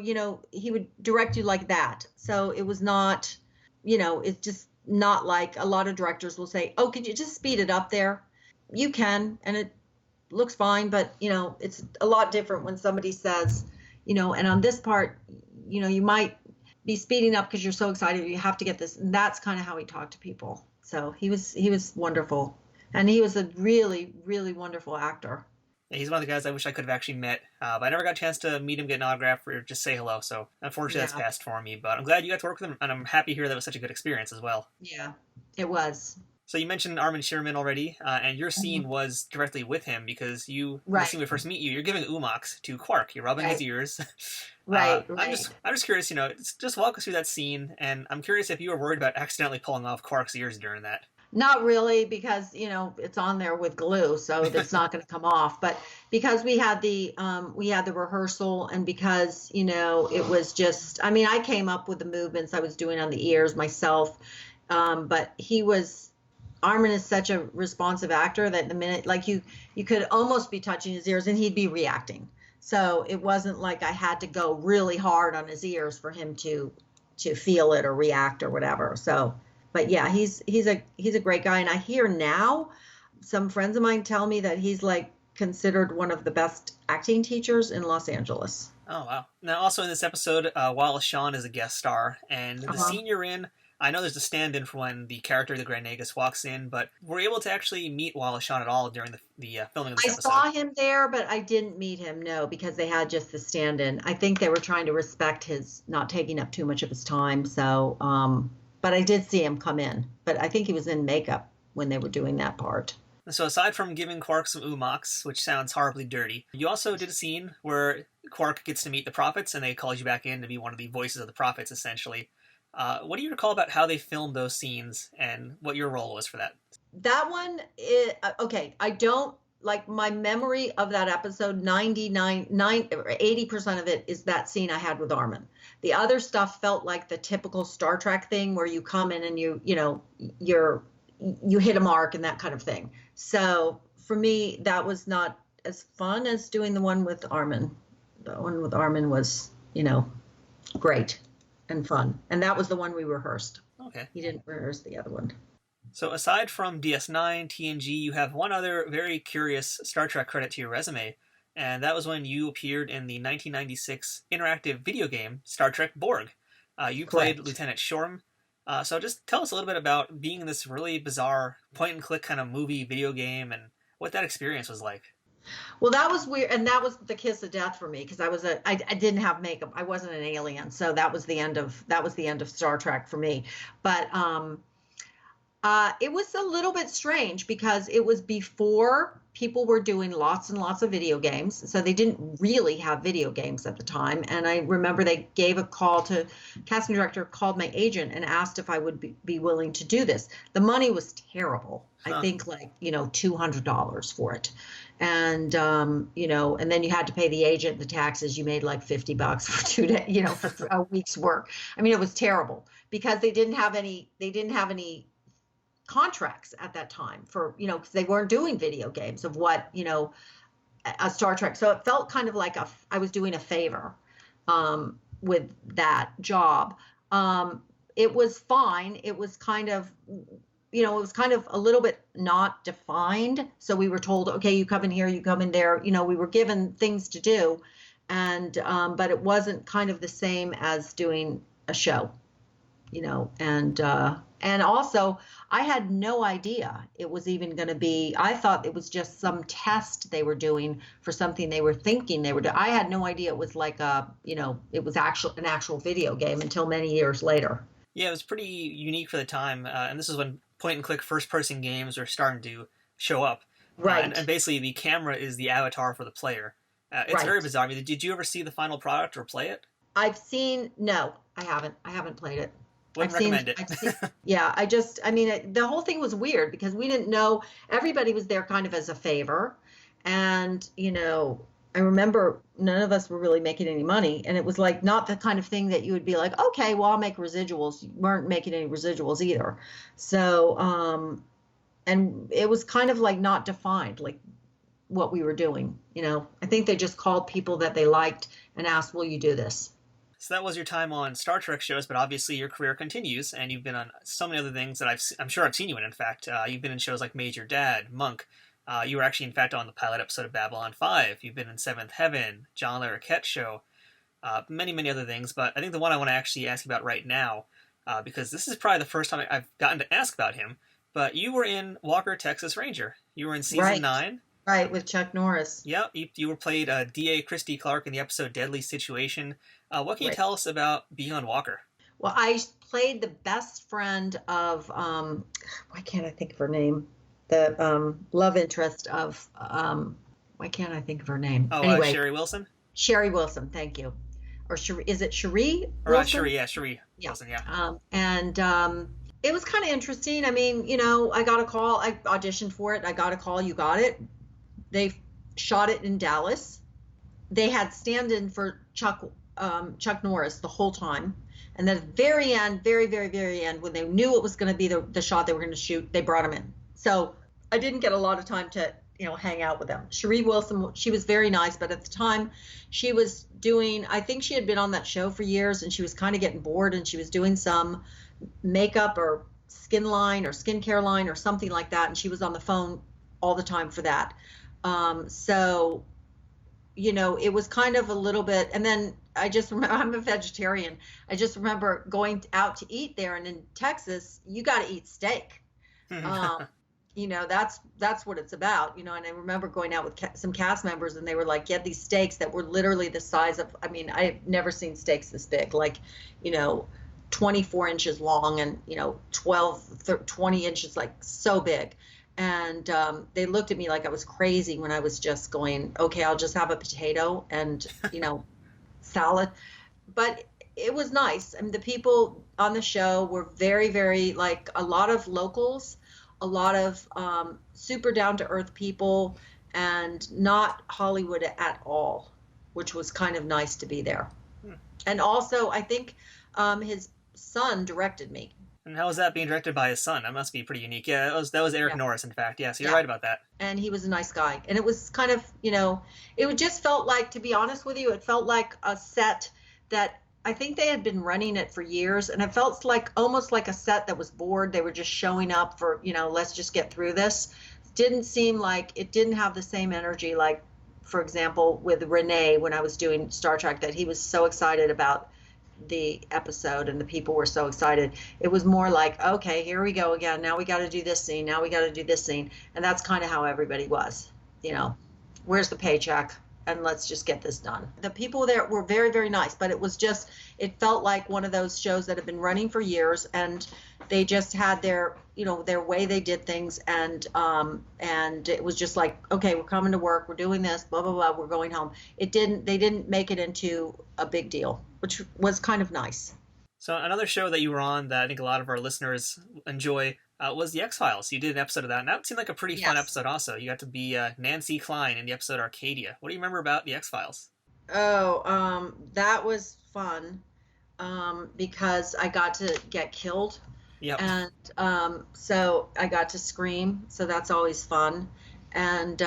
[SPEAKER 1] he would direct you like that. So it was not, it's just not like a lot of directors will say, oh, could you just speed it up there? You can, and it looks fine, but it's a lot different when somebody says, and on this part, you might be speeding up because you're so excited you have to get this, and that's kind of how he talked to people. So he was wonderful, and he was a really, really wonderful actor.
[SPEAKER 2] Yeah, he's one of the guys I wish I could have actually met, but I never got a chance to meet him, get an autograph, or just say hello. So unfortunately, that's passed for me. But I'm glad you got to work with him, and I'm happy to hear that was such a good experience as well.
[SPEAKER 1] Yeah, it was.
[SPEAKER 2] So you mentioned Armin Shimmerman already, and your scene was directly with him, because the scene we first meet you, you're giving umox to Quark. You're rubbing his ears.
[SPEAKER 1] Right.
[SPEAKER 2] I'm just curious, just walk us through that scene, and I'm curious if you were worried about accidentally pulling off Quark's ears during that.
[SPEAKER 1] Not really, because it's on there with glue, so it's not going to come off. But because we had the rehearsal, and because it was just, I mean, I came up with the movements I was doing on the ears myself, but Armin is such a responsive actor that the minute, like you could almost be touching his ears and he'd be reacting. So it wasn't like I had to go really hard on his ears for him to feel it or react or whatever. So, but yeah, he's a great guy. And I hear now some friends of mine tell me that he's like considered one of the best acting teachers in Los Angeles.
[SPEAKER 2] Oh, wow. Now, also in this episode, Wallace Shawn is a guest star, and the scene you're in, I know there's a stand-in for when the character, the Grand Nagus, walks in, but were you able to actually meet Wallace Shawn at all during the filming of this episode?
[SPEAKER 1] I saw him there, but I didn't meet him, no, because they had just the stand-in. I think they were trying to respect his not taking up too much of his time, so, but I did see him come in. But I think he was in makeup when they were doing that part.
[SPEAKER 2] So aside from giving Quark some umox, which sounds horribly dirty, you also did a scene where Quark gets to meet the Prophets, and they called you back in to be one of the voices of the Prophets, essentially. What do you recall about how they filmed those scenes and what your role was for that?
[SPEAKER 1] That one, okay, I don't, like, my memory of that episode, 80% of it is that scene I had with Armin. The other stuff felt like the typical Star Trek thing where you come in and you're you hit a mark and that kind of thing. So for me, that was not as fun as doing the one with Armin. The one with Armin was, great and fun. And that was the one we rehearsed.
[SPEAKER 2] Okay.
[SPEAKER 1] He didn't rehearse the other one.
[SPEAKER 2] So aside from DS9, TNG, you have one other very curious Star Trek credit to your resume, and that was when you appeared in the 1996 interactive video game Star Trek Borg. You played
[SPEAKER 1] Correct.
[SPEAKER 2] Lieutenant Shorm. So just tell us a little bit about being in this really bizarre point-and-click kind of movie video game and what that experience was like.
[SPEAKER 1] Well, that was weird, and that was the kiss of death for me because I didn't have makeup. I wasn't an alien, so that was the end of Star Trek for me. But it was a little bit strange because it was before people were doing lots and lots of video games. So they didn't really have video games at the time. And I remember they gave a call to casting director, called my agent and asked if I would be willing to do this. The money was terrible. I think $200 for it. And, and then you had to pay the agent the taxes. You made like $50 for 2 days, for a week's work. I mean, it was terrible because they didn't have any contracts at that time for, because they weren't doing video games of what, a Star Trek. So it felt kind of like I was doing a favor with that job. It was fine. It was kind of, it was kind of a little bit not defined. So we were told, okay, you come in here, you come in there, we were given things to do. And, but it wasn't kind of the same as doing a show, and also I had no idea it was even going to be, I thought it was just some test they were doing for something they were thinking they were doing. I had no idea it was like it was an actual video game until many years later.
[SPEAKER 2] Yeah, it was pretty unique for the time. And this is when point and click first person games were starting to show up.
[SPEAKER 1] Right.
[SPEAKER 2] And basically the camera is the avatar for the player. It's
[SPEAKER 1] Right.
[SPEAKER 2] very bizarre. I mean, did you ever see the final product or play it?
[SPEAKER 1] No, I haven't played it.
[SPEAKER 2] Wouldn't recommend it.
[SPEAKER 1] The whole thing was weird because we didn't know, everybody was there kind of as a favor. And, I remember none of us were really making any money. And it was like not the kind of thing that you would be like, okay, well, I'll make residuals. You weren't making any residuals either. So, and it was kind of like not defined, like what we were doing. I think they just called people that they liked and asked, will you do this?
[SPEAKER 2] So that was your time on Star Trek shows, but obviously your career continues, and you've been on so many other things that I'm sure I've seen you in fact. You've been in shows like Major Dad, Monk. You were actually, in fact, on the pilot episode of Babylon 5. You've been in Seventh Heaven, John Larroquette Show, many, many other things. But I think the one I want to actually ask you about right now, because this is probably the first time I've gotten to ask about him, but you were in Walker, Texas Ranger. You were in Season 9.
[SPEAKER 1] Right, with Chuck Norris.
[SPEAKER 2] Yeah, you were played D.A. Christy Clark in the episode Deadly Situation. What can you tell us about being on Walker?
[SPEAKER 1] Well, I played the best friend of, why can't I think of her name? The love interest of, why can't I think of her name?
[SPEAKER 2] Oh,
[SPEAKER 1] anyway,
[SPEAKER 2] Sherry Wilson?
[SPEAKER 1] Sherry Wilson, thank you. Or is it Cherie
[SPEAKER 2] Or,
[SPEAKER 1] Wilson?
[SPEAKER 2] Cherie Wilson, yeah.
[SPEAKER 1] It was kind of interesting. I mean, I got a call. I auditioned for it. I got a call. You got it. They shot it in Dallas. They had stand-in for Chuck Norris the whole time. And then at the very end, very, very, very end, when they knew it was going to be the shot they were going to shoot, they brought him in. So I didn't get a lot of time to, hang out with them. Cherie Wilson, she was very nice, but at the time she was doing, I think she had been on that show for years and she was kind of getting bored and she was doing some makeup or skin line or skincare line or something like that. And she was on the phone all the time for that. So, it was kind of a little bit, and then I just remember, I'm a vegetarian. I just remember going out to eat there, and in Texas, you got to eat steak. That's what it's about, and I remember going out with some cast members and they were like, get these steaks that were literally the size of, I've never seen steaks this big, like, 24 inches long and, 20 inches, like so big. And they looked at me like I was crazy when I was just going, okay, I'll just have a potato and, salad. But it was nice. The people on the show were very, very, like, a lot of locals, a lot of super down-to-earth people, and not Hollywood at all, which was kind of nice to be there. And also, I think his son directed me.
[SPEAKER 2] And how was that being directed by his son? That must be pretty unique. Yeah, that was Eric
[SPEAKER 1] Yeah.
[SPEAKER 2] Norris, in fact. Yeah, so you're
[SPEAKER 1] Yeah.
[SPEAKER 2] right about that.
[SPEAKER 1] And he was a nice guy. And it was kind of, it just felt like, to be honest with you, it felt like a set that I think they had been running it for years. And it felt like almost like a set that was bored. They were just showing up for, let's just get through this. Didn't seem like it didn't have the same energy, like, for example, with Rene when I was doing Star Trek, that he was so excited about the episode and the people were so excited. It was more like, okay, here we go again. Now we got to do this scene. Now we got to do this scene. And that's kind of how everybody was, where's the paycheck? And let's just get this done. The people there were very, very nice, but it felt like one of those shows that had been running for years, and they just had their way they did things. And it was just like, okay, we're coming to work. We're doing this, blah, blah, blah. We're going home. They didn't make it into a big deal, which was kind of nice.
[SPEAKER 2] So another show that you were on that I think a lot of our listeners enjoy was the X-Files. You did an episode of that, and that seemed like a pretty fun episode also. You got to be Nancy Klein in the episode Arcadia. What do you remember about the X-Files?
[SPEAKER 1] Oh, that was fun because I got to get killed.
[SPEAKER 2] Yep.
[SPEAKER 1] And so I got to scream, so that's always fun. And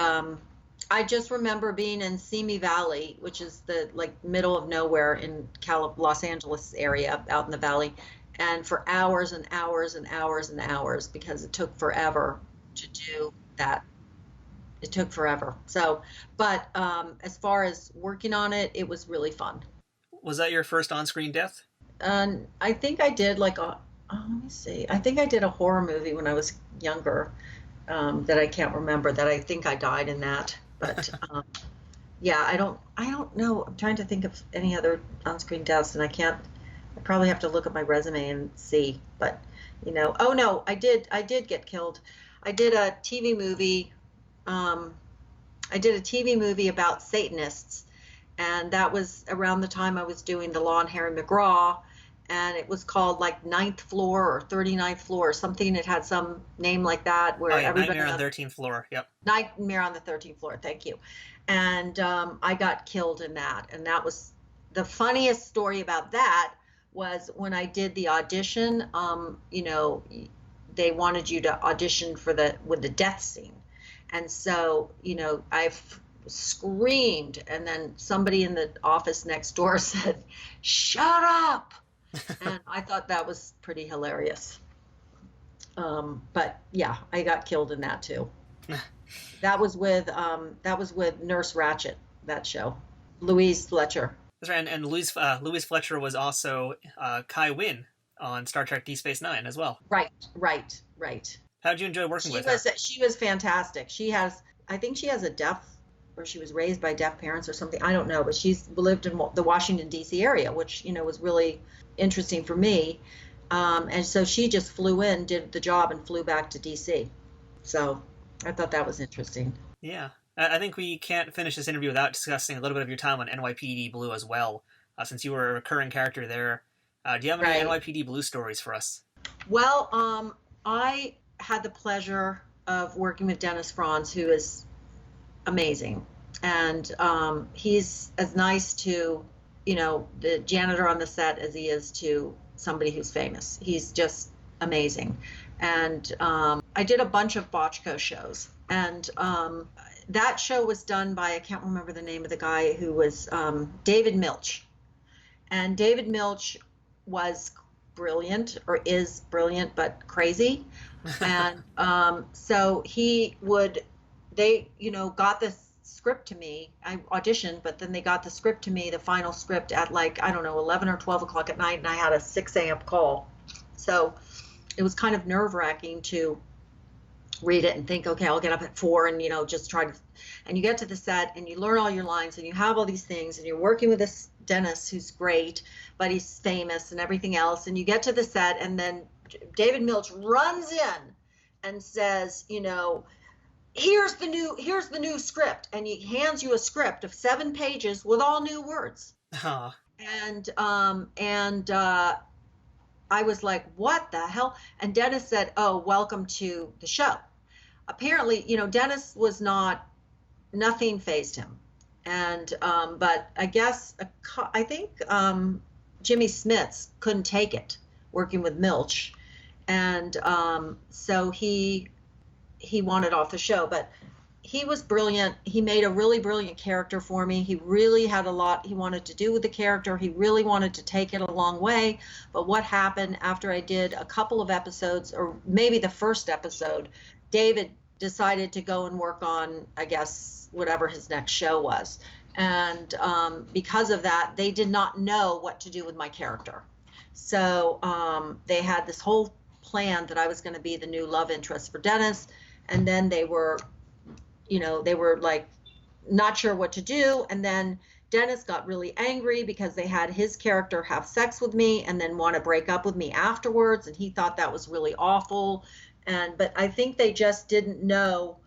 [SPEAKER 1] I just remember being in Simi Valley, which is the middle of nowhere in Los Angeles area, out in the valley, and for hours and hours and hours and hours, because it took forever to do that. It took forever. So, but as far as working on it, it was really fun.
[SPEAKER 2] Was that your first on-screen death?
[SPEAKER 1] I think I did let me see. I think I did a horror movie when I was younger that I can't remember, that I think I died in that. But yeah, I don't know. I'm trying to think of any other on-screen deaths, and I probably have to look at my resume and see. But oh no, I did get killed. I did a TV movie. I did a TV movie about Satanists, and that was around the time I was doing The Law and Harry McGraw, and it was called Ninth Floor or 39th Floor or something. It had some name like that, where everybody
[SPEAKER 2] Nightmare on the 13th Floor. Yep.
[SPEAKER 1] Nightmare on the 13th Floor. Thank you. And I got killed in that, and that was the funniest story about that. Was when I did the audition, they wanted you to audition with the death scene. And so, I screamed, and then somebody in the office next door said, "Shut up." And I thought that was pretty hilarious. But yeah, I got killed in that too. That was with Nurse Ratched, that show. Louise Fletcher.
[SPEAKER 2] That's right, and Louise Fletcher was also Kai Wynn on Star Trek Deep Space Nine as well.
[SPEAKER 1] Right.
[SPEAKER 2] How did you enjoy working with her?
[SPEAKER 1] She was fantastic. I think she has a deaf, or she was raised by deaf parents or something. I don't know, but she's lived in the Washington, D.C. area, which, was really interesting for me. And so she just flew in, did the job, and flew back to D.C. So I thought that was interesting.
[SPEAKER 2] Yeah. I think we can't finish this interview without discussing a little bit of your time on NYPD Blue as well, since you were a recurring character there. Do you have any NYPD Blue stories for us?
[SPEAKER 1] Well, I had the pleasure of working with Dennis Franz, who is amazing. And he's as nice to, the janitor on the set as he is to somebody who's famous. He's just amazing. And I did a bunch of Botchko shows. And that show was done by, I can't remember the name of the guy, who was David Milch. And David Milch was brilliant, or is brilliant, but crazy. And so they got the script to me. I auditioned, but then they got the script to me, the final script, at 11 or 12 o'clock at night, and I had a 6 a.m. call. So it was kind of nerve-wracking to read it and think, okay, I'll get up at 4 and, just try to, and you get to the set and you learn all your lines and you have all these things and you're working with this Dennis who's great, but he's famous and everything else. And you get to the set and then David Milch runs in and says, here's the new script. And he hands you a script of 7 pages with all new words.
[SPEAKER 2] Huh.
[SPEAKER 1] And I was like, what the hell? And Dennis said, oh, welcome to the show. Apparently, Dennis was nothing fazed him. And, but I guess, I think Jimmy Smits couldn't take it working with Milch. And so he wanted off the show, but he was brilliant. He made a really brilliant character for me. He really had a lot he wanted to do with the character. He really wanted to take it a long way. But what happened after I did a couple of episodes, or maybe the first episode, David decided to go and work on, I guess, whatever his next show was. And because of that, they did not know what to do with my character. So they had this whole plan that I was going to be the new love interest for Dennis. And then they were like not sure what to do. And then Dennis got really angry because they had his character have sex with me and then want to break up with me afterwards. And he thought that was really awful. But I think they just didn't know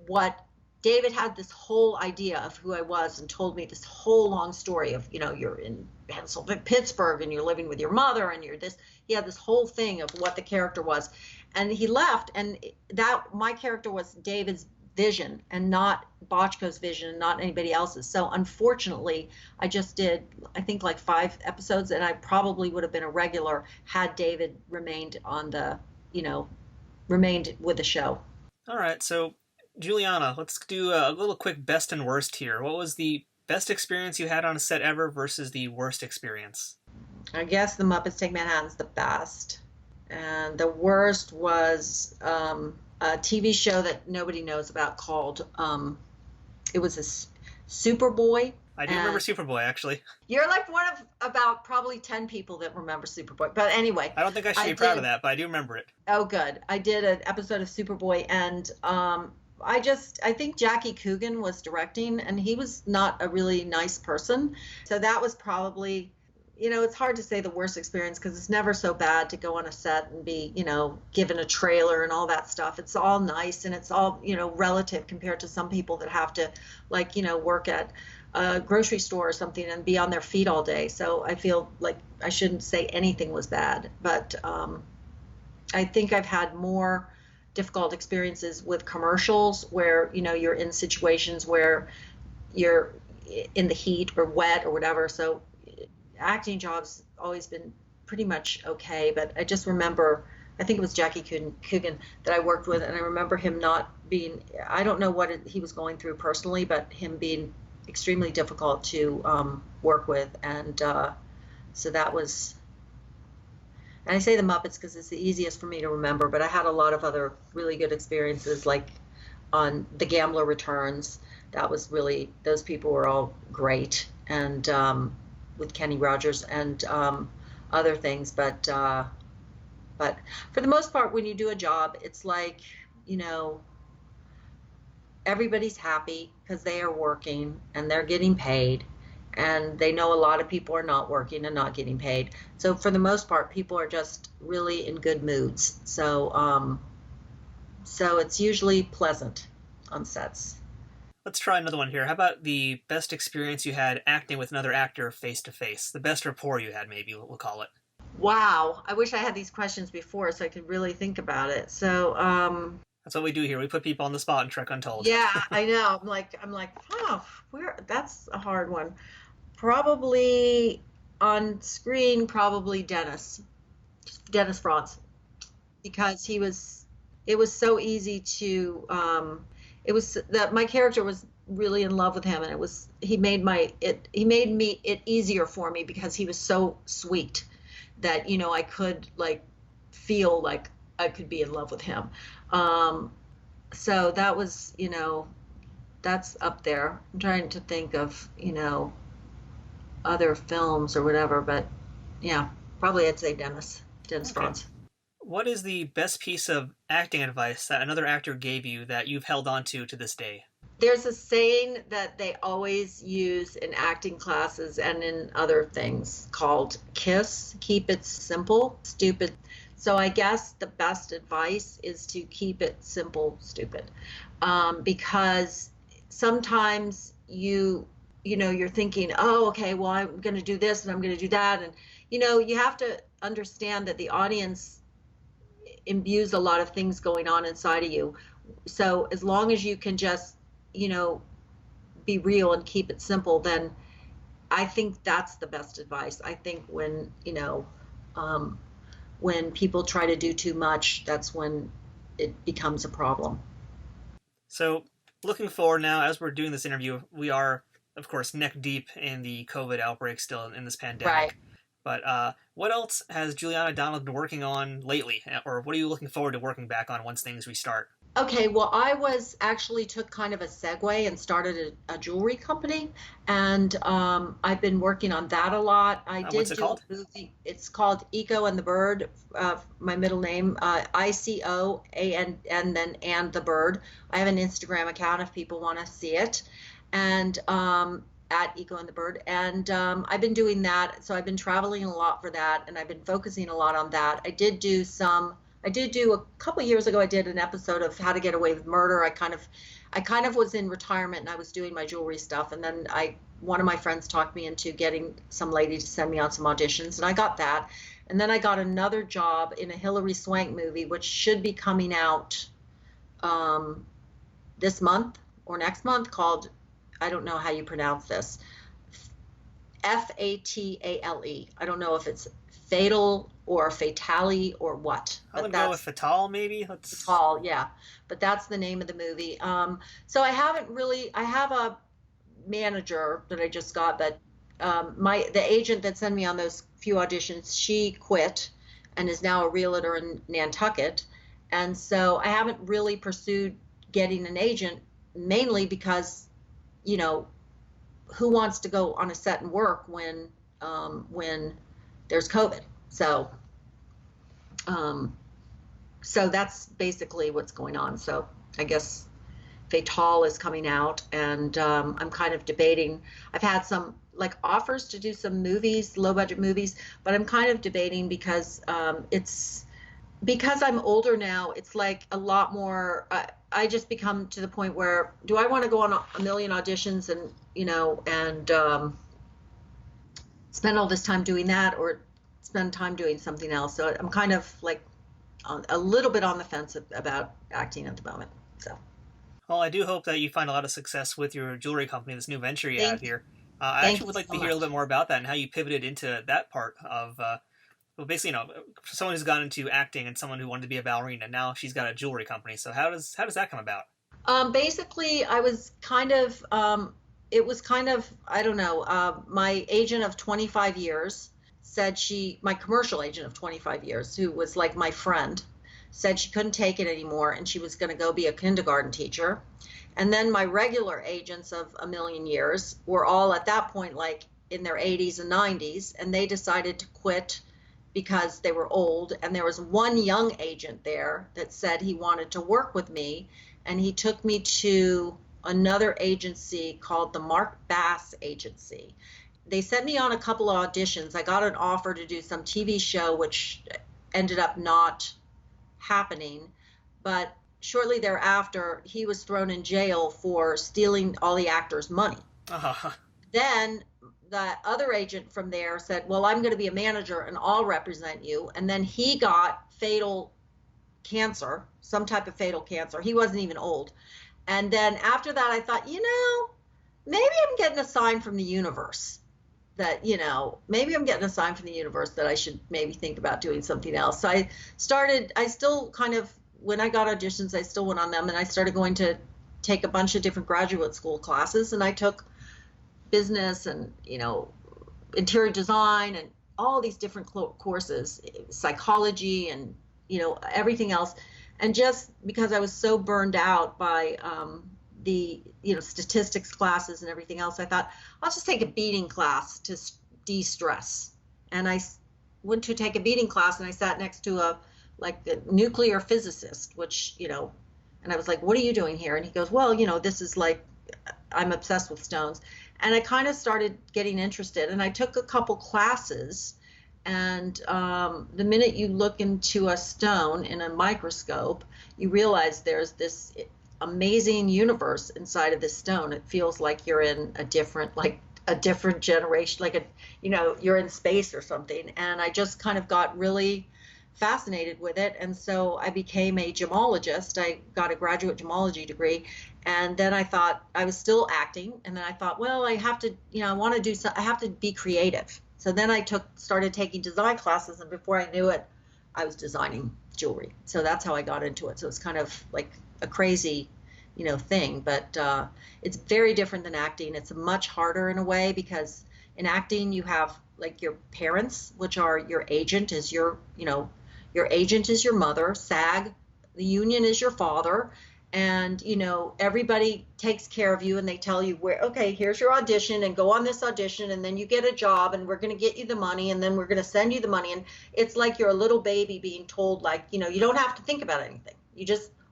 [SPEAKER 1] what David had. This whole idea of who I was and told me this whole long story of, you're in Pittsburgh and you're living with your mother and you're this. He had this whole thing of what the character was. And he left, and that my character was David's vision and not Bochco's vision and not anybody else's. So unfortunately, I just did, I think, like 5 episodes, and I probably would have been a regular had David remained with the show.
[SPEAKER 2] All right, so Juliana, let's do a little quick best and worst here. What was the best experience you had on a set ever versus the worst experience?
[SPEAKER 1] I guess the Muppets Take Manhattan's the best. And the worst was a TV show that nobody knows about called, it was a Superboy.
[SPEAKER 2] I do remember Superboy, actually.
[SPEAKER 1] You're like one of about probably 10 people that remember Superboy. But anyway.
[SPEAKER 2] I don't think I should be proud of that, but I do remember it.
[SPEAKER 1] Oh, good. I did an episode of Superboy, and I think Jackie Coogan was directing, and he was not a really nice person. So that was probably, it's hard to say the worst experience because it's never so bad to go on a set and be, given a trailer and all that stuff. It's all nice and it's all, relative compared to some people that have to, work at a grocery store or something and be on their feet all day. So I feel like I shouldn't say anything was bad, but I think I've had more difficult experiences with commercials where, you're in situations where you're in the heat or wet or whatever. So acting jobs always been pretty much okay, but I just remember, I think it was Jackie Coogan that I worked with, and I remember him not being, I don't know what he was going through personally, but him being extremely difficult to work with. And so that was, and I say the Muppets because it's the easiest for me to remember, but I had a lot of other really good experiences, like on The Gambler Returns. That was really, those people were all great, and with Kenny Rogers and other things. But for the most part, when you do a job, it's like, everybody's happy because they are working and they're getting paid, and they know a lot of people are not working and not getting paid. So for the most part, people are just really in good moods. So it's usually pleasant on sets.
[SPEAKER 2] Let's try another one here. How about the best experience you had acting with another actor face to face? The best rapport you had, maybe we'll call it.
[SPEAKER 1] Wow. I wish I had these questions before so I could really think about it. So,
[SPEAKER 2] that's what we do here. We put people on the spot in Trek Untold.
[SPEAKER 1] Yeah, I know. I'm like, that's a hard one. Probably on screen, probably Dennis Franz, because it was so easy to, it was that my character was really in love with him, and he made it easier for me because he was so sweet that, I could feel like I could be in love with him. So that was, that's up there. I'm trying to think of, other films or whatever, but yeah, probably I'd say Dennis Franz.
[SPEAKER 2] What is the best piece of acting advice that another actor gave you that you've held on to this day?
[SPEAKER 1] There's a saying that they always use in acting classes and in other things called KISS, keep it simple, stupid. So I guess the best advice is to keep it simple, stupid, because sometimes you're thinking, oh, okay, well, I'm going to do this and I'm going to do that. And, you have to understand that the audience imbues a lot of things going on inside of you. So as long as you can just, be real and keep it simple, then I think that's the best advice. I think when, when people try to do too much, that's when it becomes a problem.
[SPEAKER 2] So, looking forward now, as we're doing this interview, we are, of course, neck deep in the COVID outbreak still in this pandemic.
[SPEAKER 1] Right.
[SPEAKER 2] But what else has Juliana Donald been working on lately? Or what are you looking forward to working back on once things restart?
[SPEAKER 1] Okay, well, I took kind of a segue and started a jewelry company, and I've been working on that a lot.
[SPEAKER 2] What's it called?
[SPEAKER 1] A movie. It's called Eco and the Bird. My middle name, ICOAN, and the Bird. I have an Instagram account if people want to see it, and at Eco and the Bird. And I've been doing that, so I've been traveling a lot for that, and I've been focusing a lot on that. I did do a couple of years ago, I did an episode of How to Get Away with Murder. I kind of was in retirement and I was doing my jewelry stuff. And then one of my friends talked me into getting some lady to send me on some auditions, and I got that. And then I got another job in a Hilary Swank movie, which should be coming out this month or next month, called, I don't know how you pronounce this, Fatale. I don't know if it's fatal or fatale or what.
[SPEAKER 2] I would go with fatale, maybe.
[SPEAKER 1] Fatale, yeah. But that's the name of the movie. So I have a manager that I just got, but the agent that sent me on those few auditions, she quit and is now a realtor in Nantucket. And so I haven't really pursued getting an agent, mainly because, who wants to go on a set and work when there's COVID? So that's basically what's going on. So I guess Fatale is coming out, and I'm kind of debating. I've had some offers to do some movies, low budget movies, but I'm kind of debating because because I'm older now. It's like a lot more. I just become to the point where, do I want to go on a million auditions and spend all this time doing that, or spend time doing something else? So I'm kind of a little bit on the fence about acting at the moment. So.
[SPEAKER 2] Well, I do hope that you find a lot of success with your jewelry company, this new venture you have here. I actually would like to hear a little bit more about that and how you pivoted into that part of, basically, for someone who's gone into acting and someone who wanted to be a ballerina, now she's got a jewelry company. So how does that come about?
[SPEAKER 1] Basically, I was kind of, I don't know, my agent of 25 years said my commercial agent of 25 years, who was like my friend, said she couldn't take it anymore and she was going to go be a kindergarten teacher. And then my regular agents of a million years were all at that point in their 80s and 90s, and they decided to quit because they were old. And there was one young agent there that said he wanted to work with me, and he took me to another agency called the Mark Bass Agency. They sent me on a couple of auditions. I got an offer to do some TV show, which ended up not happening. But shortly thereafter, he was thrown in jail for stealing all the actors' money.
[SPEAKER 2] Uh-huh.
[SPEAKER 1] Then the other agent from there said, well, I'm going to be a manager and I'll represent you. And then he got fatal cancer, some type of fatal cancer. He wasn't even old. And then after that, I thought, maybe I'm getting a sign from the universe that, maybe I'm getting a sign from the universe that I should maybe think about doing something else. So I still kind of, when I got auditions, I still went on them, and I started going to take a bunch of different graduate school classes, and I took business and, interior design and all these different courses, psychology and, everything else. And just because I was so burned out by the statistics classes and everything else, I thought I'll just take a beading class to de-stress. And I went to take a beading class, and I sat next to a nuclear physicist, which and I was like, what are you doing here? And he goes, well, this is I'm obsessed with stones. And I kind of started getting interested, and I took a couple classes. And the minute you look into a stone in a microscope, you realize there's this amazing universe inside of this stone. It feels like you're in a different generation, you're in space or something. And I just kind of got really fascinated with it. And so I became a gemologist. I got a graduate gemology degree. And then I thought, I was still acting. And then I thought, well, I have to, I have to be creative. So then I started taking design classes, and before I knew it, I was designing jewelry. So that's how I got into it. So it's kind of like a crazy, thing, but it's very different than acting. It's much harder in a way because in acting you have like your parents, which are your agent is your agent is your mother, SAG, the union is your father, and everybody takes care of you and they tell you okay, here's your audition and go on this audition and then you get a job and we're going to get you the money and then we're going to send you the money, and it's like you're a little baby being told like, you don't have to think about anything.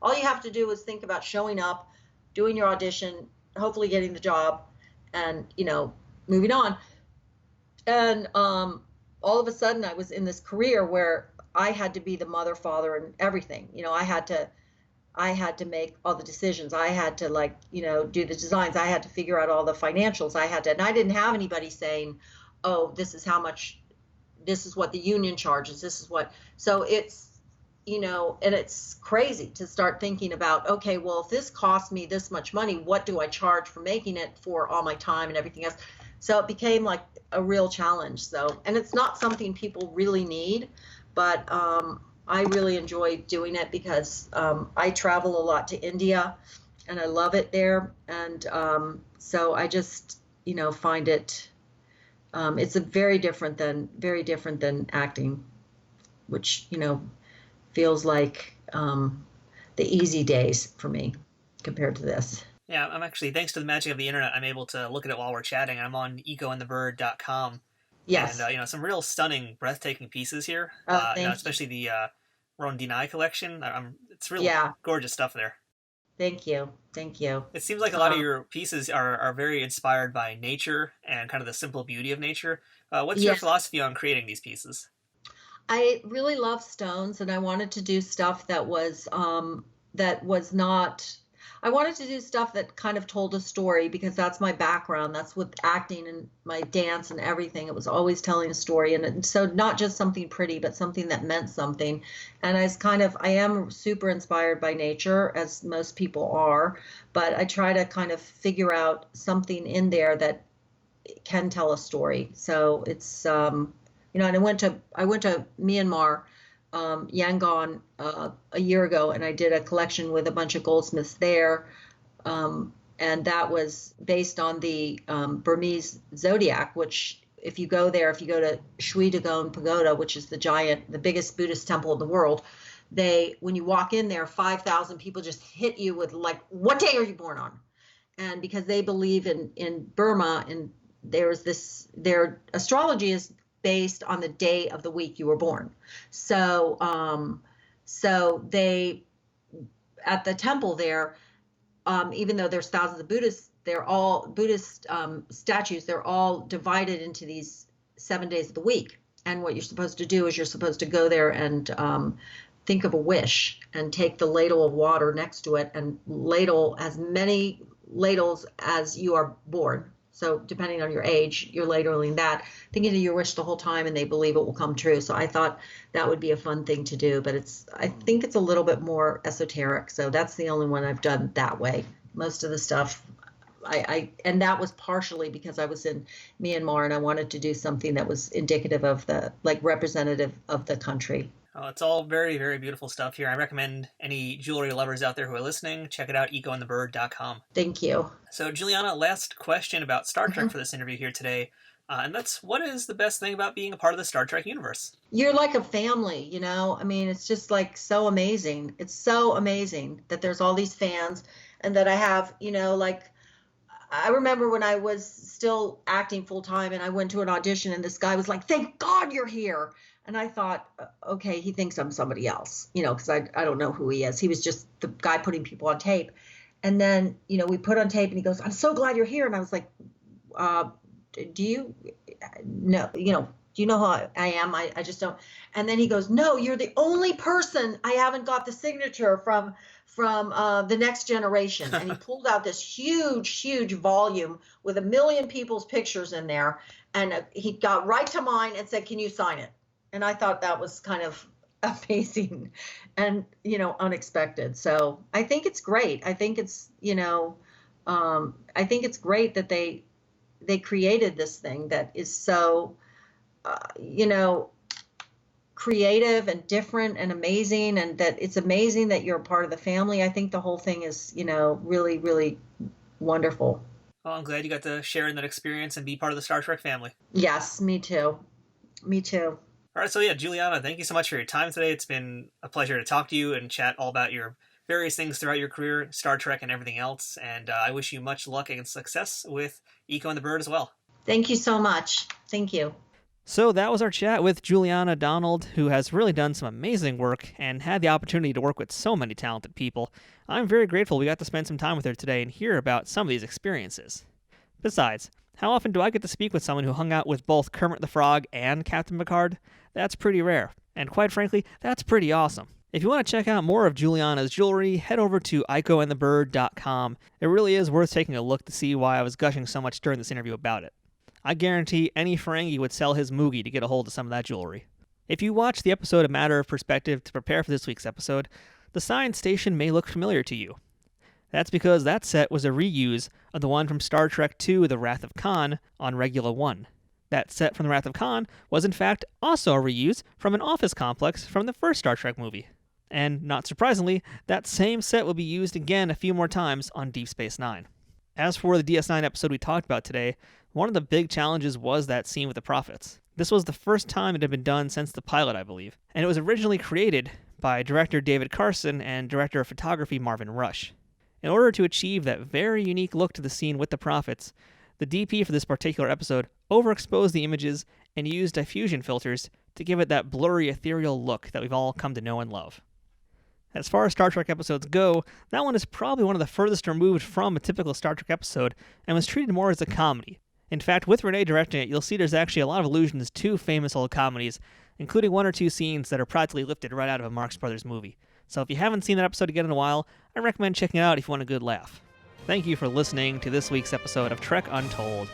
[SPEAKER 1] All you have to do is think about showing up, doing your audition, hopefully getting the job, and moving on. And all of a sudden I was in this career where I had to be the mother, father, and everything. I had to make all the decisions. I had to do the designs. I had to figure out all the financials. And I didn't have anybody saying, oh, this is how much, this is what the union charges. So it's, and it's crazy to start thinking about, okay, well, if this costs me this much money, what do I charge for making it for all my time and everything else? So it became like a real challenge. So, and it's not something people really need, but I really enjoy doing it because I travel a lot to India and I love it there. And so I just, find it, it's very different than acting, which, feels like the easy days for me compared to this.
[SPEAKER 2] Yeah, I'm actually, thanks to the magic of the internet, I'm able to look at it while we're chatting. I'm on egoandthebird.com.
[SPEAKER 1] Yes.
[SPEAKER 2] And, some real stunning, breathtaking pieces here. Especially the Rondinai collection. It's really gorgeous stuff there.
[SPEAKER 1] Thank you.
[SPEAKER 2] It seems like a lot of your pieces are very inspired by nature and kind of the simple beauty of nature. What's your philosophy on creating these pieces?
[SPEAKER 1] I really love stones, and I wanted to do stuff that was not. I wanted to do stuff that kind of told a story because that's my background. That's with acting and my dance and everything. It was always telling a story, and so not just something pretty, but something that meant something. And I am super inspired by nature, as most people are, but I try to kind of figure out something in there that can tell a story. So it's and I went to Myanmar, Yangon, a year ago, and I did a collection with a bunch of goldsmiths there, and that was based on the Burmese zodiac. Which, if you go to Shui Dagon Pagoda, which is the biggest Buddhist temple in the world, when you walk in there, 5,000 people just hit you with like, "What day are you born on?" And because they believe in Burma, and their astrology is based on the day of the week you were born. So they, at the temple there, even though there's thousands of Buddhists, they're all Buddhist statues. They're all divided into these 7 days of the week. And what you're supposed to do is you're supposed to go there and think of a wish and take the ladle of water next to it and ladle as many ladles as you are born. So depending on your age, you're ladling that, thinking of your wish the whole time, and they believe it will come true. So I thought that would be a fun thing to do, but I think it's a little bit more esoteric. So that's the only one I've done that way. Most of the stuff, and that was partially because I was in Myanmar and I wanted to do something that was indicative of representative of the country.
[SPEAKER 2] Oh, it's all very, very beautiful stuff here. I recommend any jewelry lovers out there who are listening, check it out, egoandthebird.com.
[SPEAKER 1] Thank you.
[SPEAKER 2] So, Juliana, last question about Star Trek for this interview here today. And that's, what is the best thing about being a part of the Star Trek universe?
[SPEAKER 1] You're like a family, I mean, it's just like so amazing. It's so amazing that there's all these fans and that I have, I remember when I was still acting full time and I went to an audition and this guy was like, "Thank God you're here." And I thought, okay, he thinks I'm somebody else, because I don't know who he is. He was just the guy putting people on tape. And then, we put on tape and he goes, "I'm so glad you're here." And I was like, do you know, do you know who I am? I just don't. And then he goes, "No, you're the only person I haven't got the signature from the Next Generation." And he pulled out this huge volume with 1 million people's pictures in there. And he got right to mine and said, "Can you sign it?" And I thought that was kind of amazing and, unexpected. So I think it's great. I think it's, I think it's great that they created this thing that is so, creative and different and amazing, and that it's amazing that you're a part of the family. I think the whole thing is, really, really wonderful.
[SPEAKER 2] Well, I'm glad you got to share in that experience and be part of the Star Trek family.
[SPEAKER 1] Yes, me too. Me too.
[SPEAKER 2] All right, so yeah, Juliana, thank you so much for your time today. It's been a pleasure to talk to you and chat all about your various things throughout your career, Star Trek and everything else. And I wish you much luck and success with Eco and the Bird as well.
[SPEAKER 1] Thank you so much. Thank you.
[SPEAKER 2] So that was our chat with Juliana Donald, who has really done some amazing work and had the opportunity to work with so many talented people. I'm very grateful we got to spend some time with her today and hear about some of these experiences. Besides, how often do I get to speak with someone who hung out with both Kermit the Frog and Captain Picard? That's pretty rare. And quite frankly, that's pretty awesome. If you want to check out more of Juliana's jewelry, head over to icoandthebird.com. It really is worth taking a look to see why I was gushing so much during this interview about it. I guarantee any Ferengi would sell his Moogie to get a hold of some of that jewelry. If you watch the episode A Matter of Perspective to prepare for this week's episode, the science station may look familiar to you. That's because that set was a reuse of the one from Star Trek II The Wrath of Khan on Regula 1. That set from The Wrath of Khan was in fact also a reuse from an office complex from the first Star Trek movie. And not surprisingly, that same set will be used again a few more times on Deep Space Nine. As for the DS9 episode we talked about today, one of the big challenges was that scene with the prophets. This was the first time it had been done since the pilot, I believe, and it was originally created by director David Carson and director of photography Marvin Rush. In order to achieve that very unique look to the scene with the prophets, the DP for this particular episode overexposed the images and used diffusion filters to give it that blurry, ethereal look that we've all come to know and love. As far as Star Trek episodes go, that one is probably one of the furthest removed from a typical Star Trek episode and was treated more as a comedy. In fact, with Rene directing it, you'll see there's actually a lot of allusions to famous old comedies, including one or two scenes that are practically lifted right out of a Marx Brothers movie. So if you haven't seen that episode again in a while, I recommend checking it out if you want a good laugh. Thank you for listening to this week's episode of Trek Untold.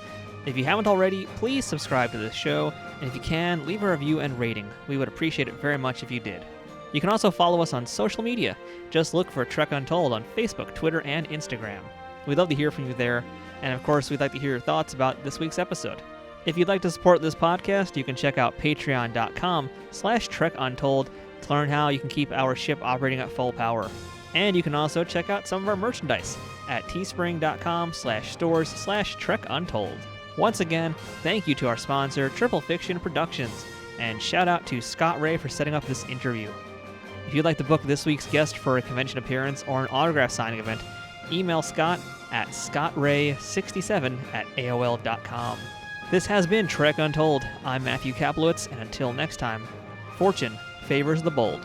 [SPEAKER 2] If you haven't already, please subscribe to this show, and if you can, leave a review and rating. We would appreciate it very much if you did. You can also follow us on social media. Just look for Trek Untold on Facebook, Twitter, and Instagram. We'd love to hear from you there, and of course, we'd like to hear your thoughts about this week's episode. If you'd like to support this podcast, you can check out patreon.com/TrekUntold to learn how you can keep our ship operating at full power. And you can also check out some of our merchandise at teespring.com/stores/TrekUntold. Once again, thank you to our sponsor, Triple Fiction Productions, and shout out to Scott Ray for setting up this interview. If you'd like to book this week's guest for a convention appearance or an autograph signing event, email Scott at scottray67@aol.com. This has been Trek Untold. I'm Matthew Kaplowitz, and until next time, fortune favors the bold.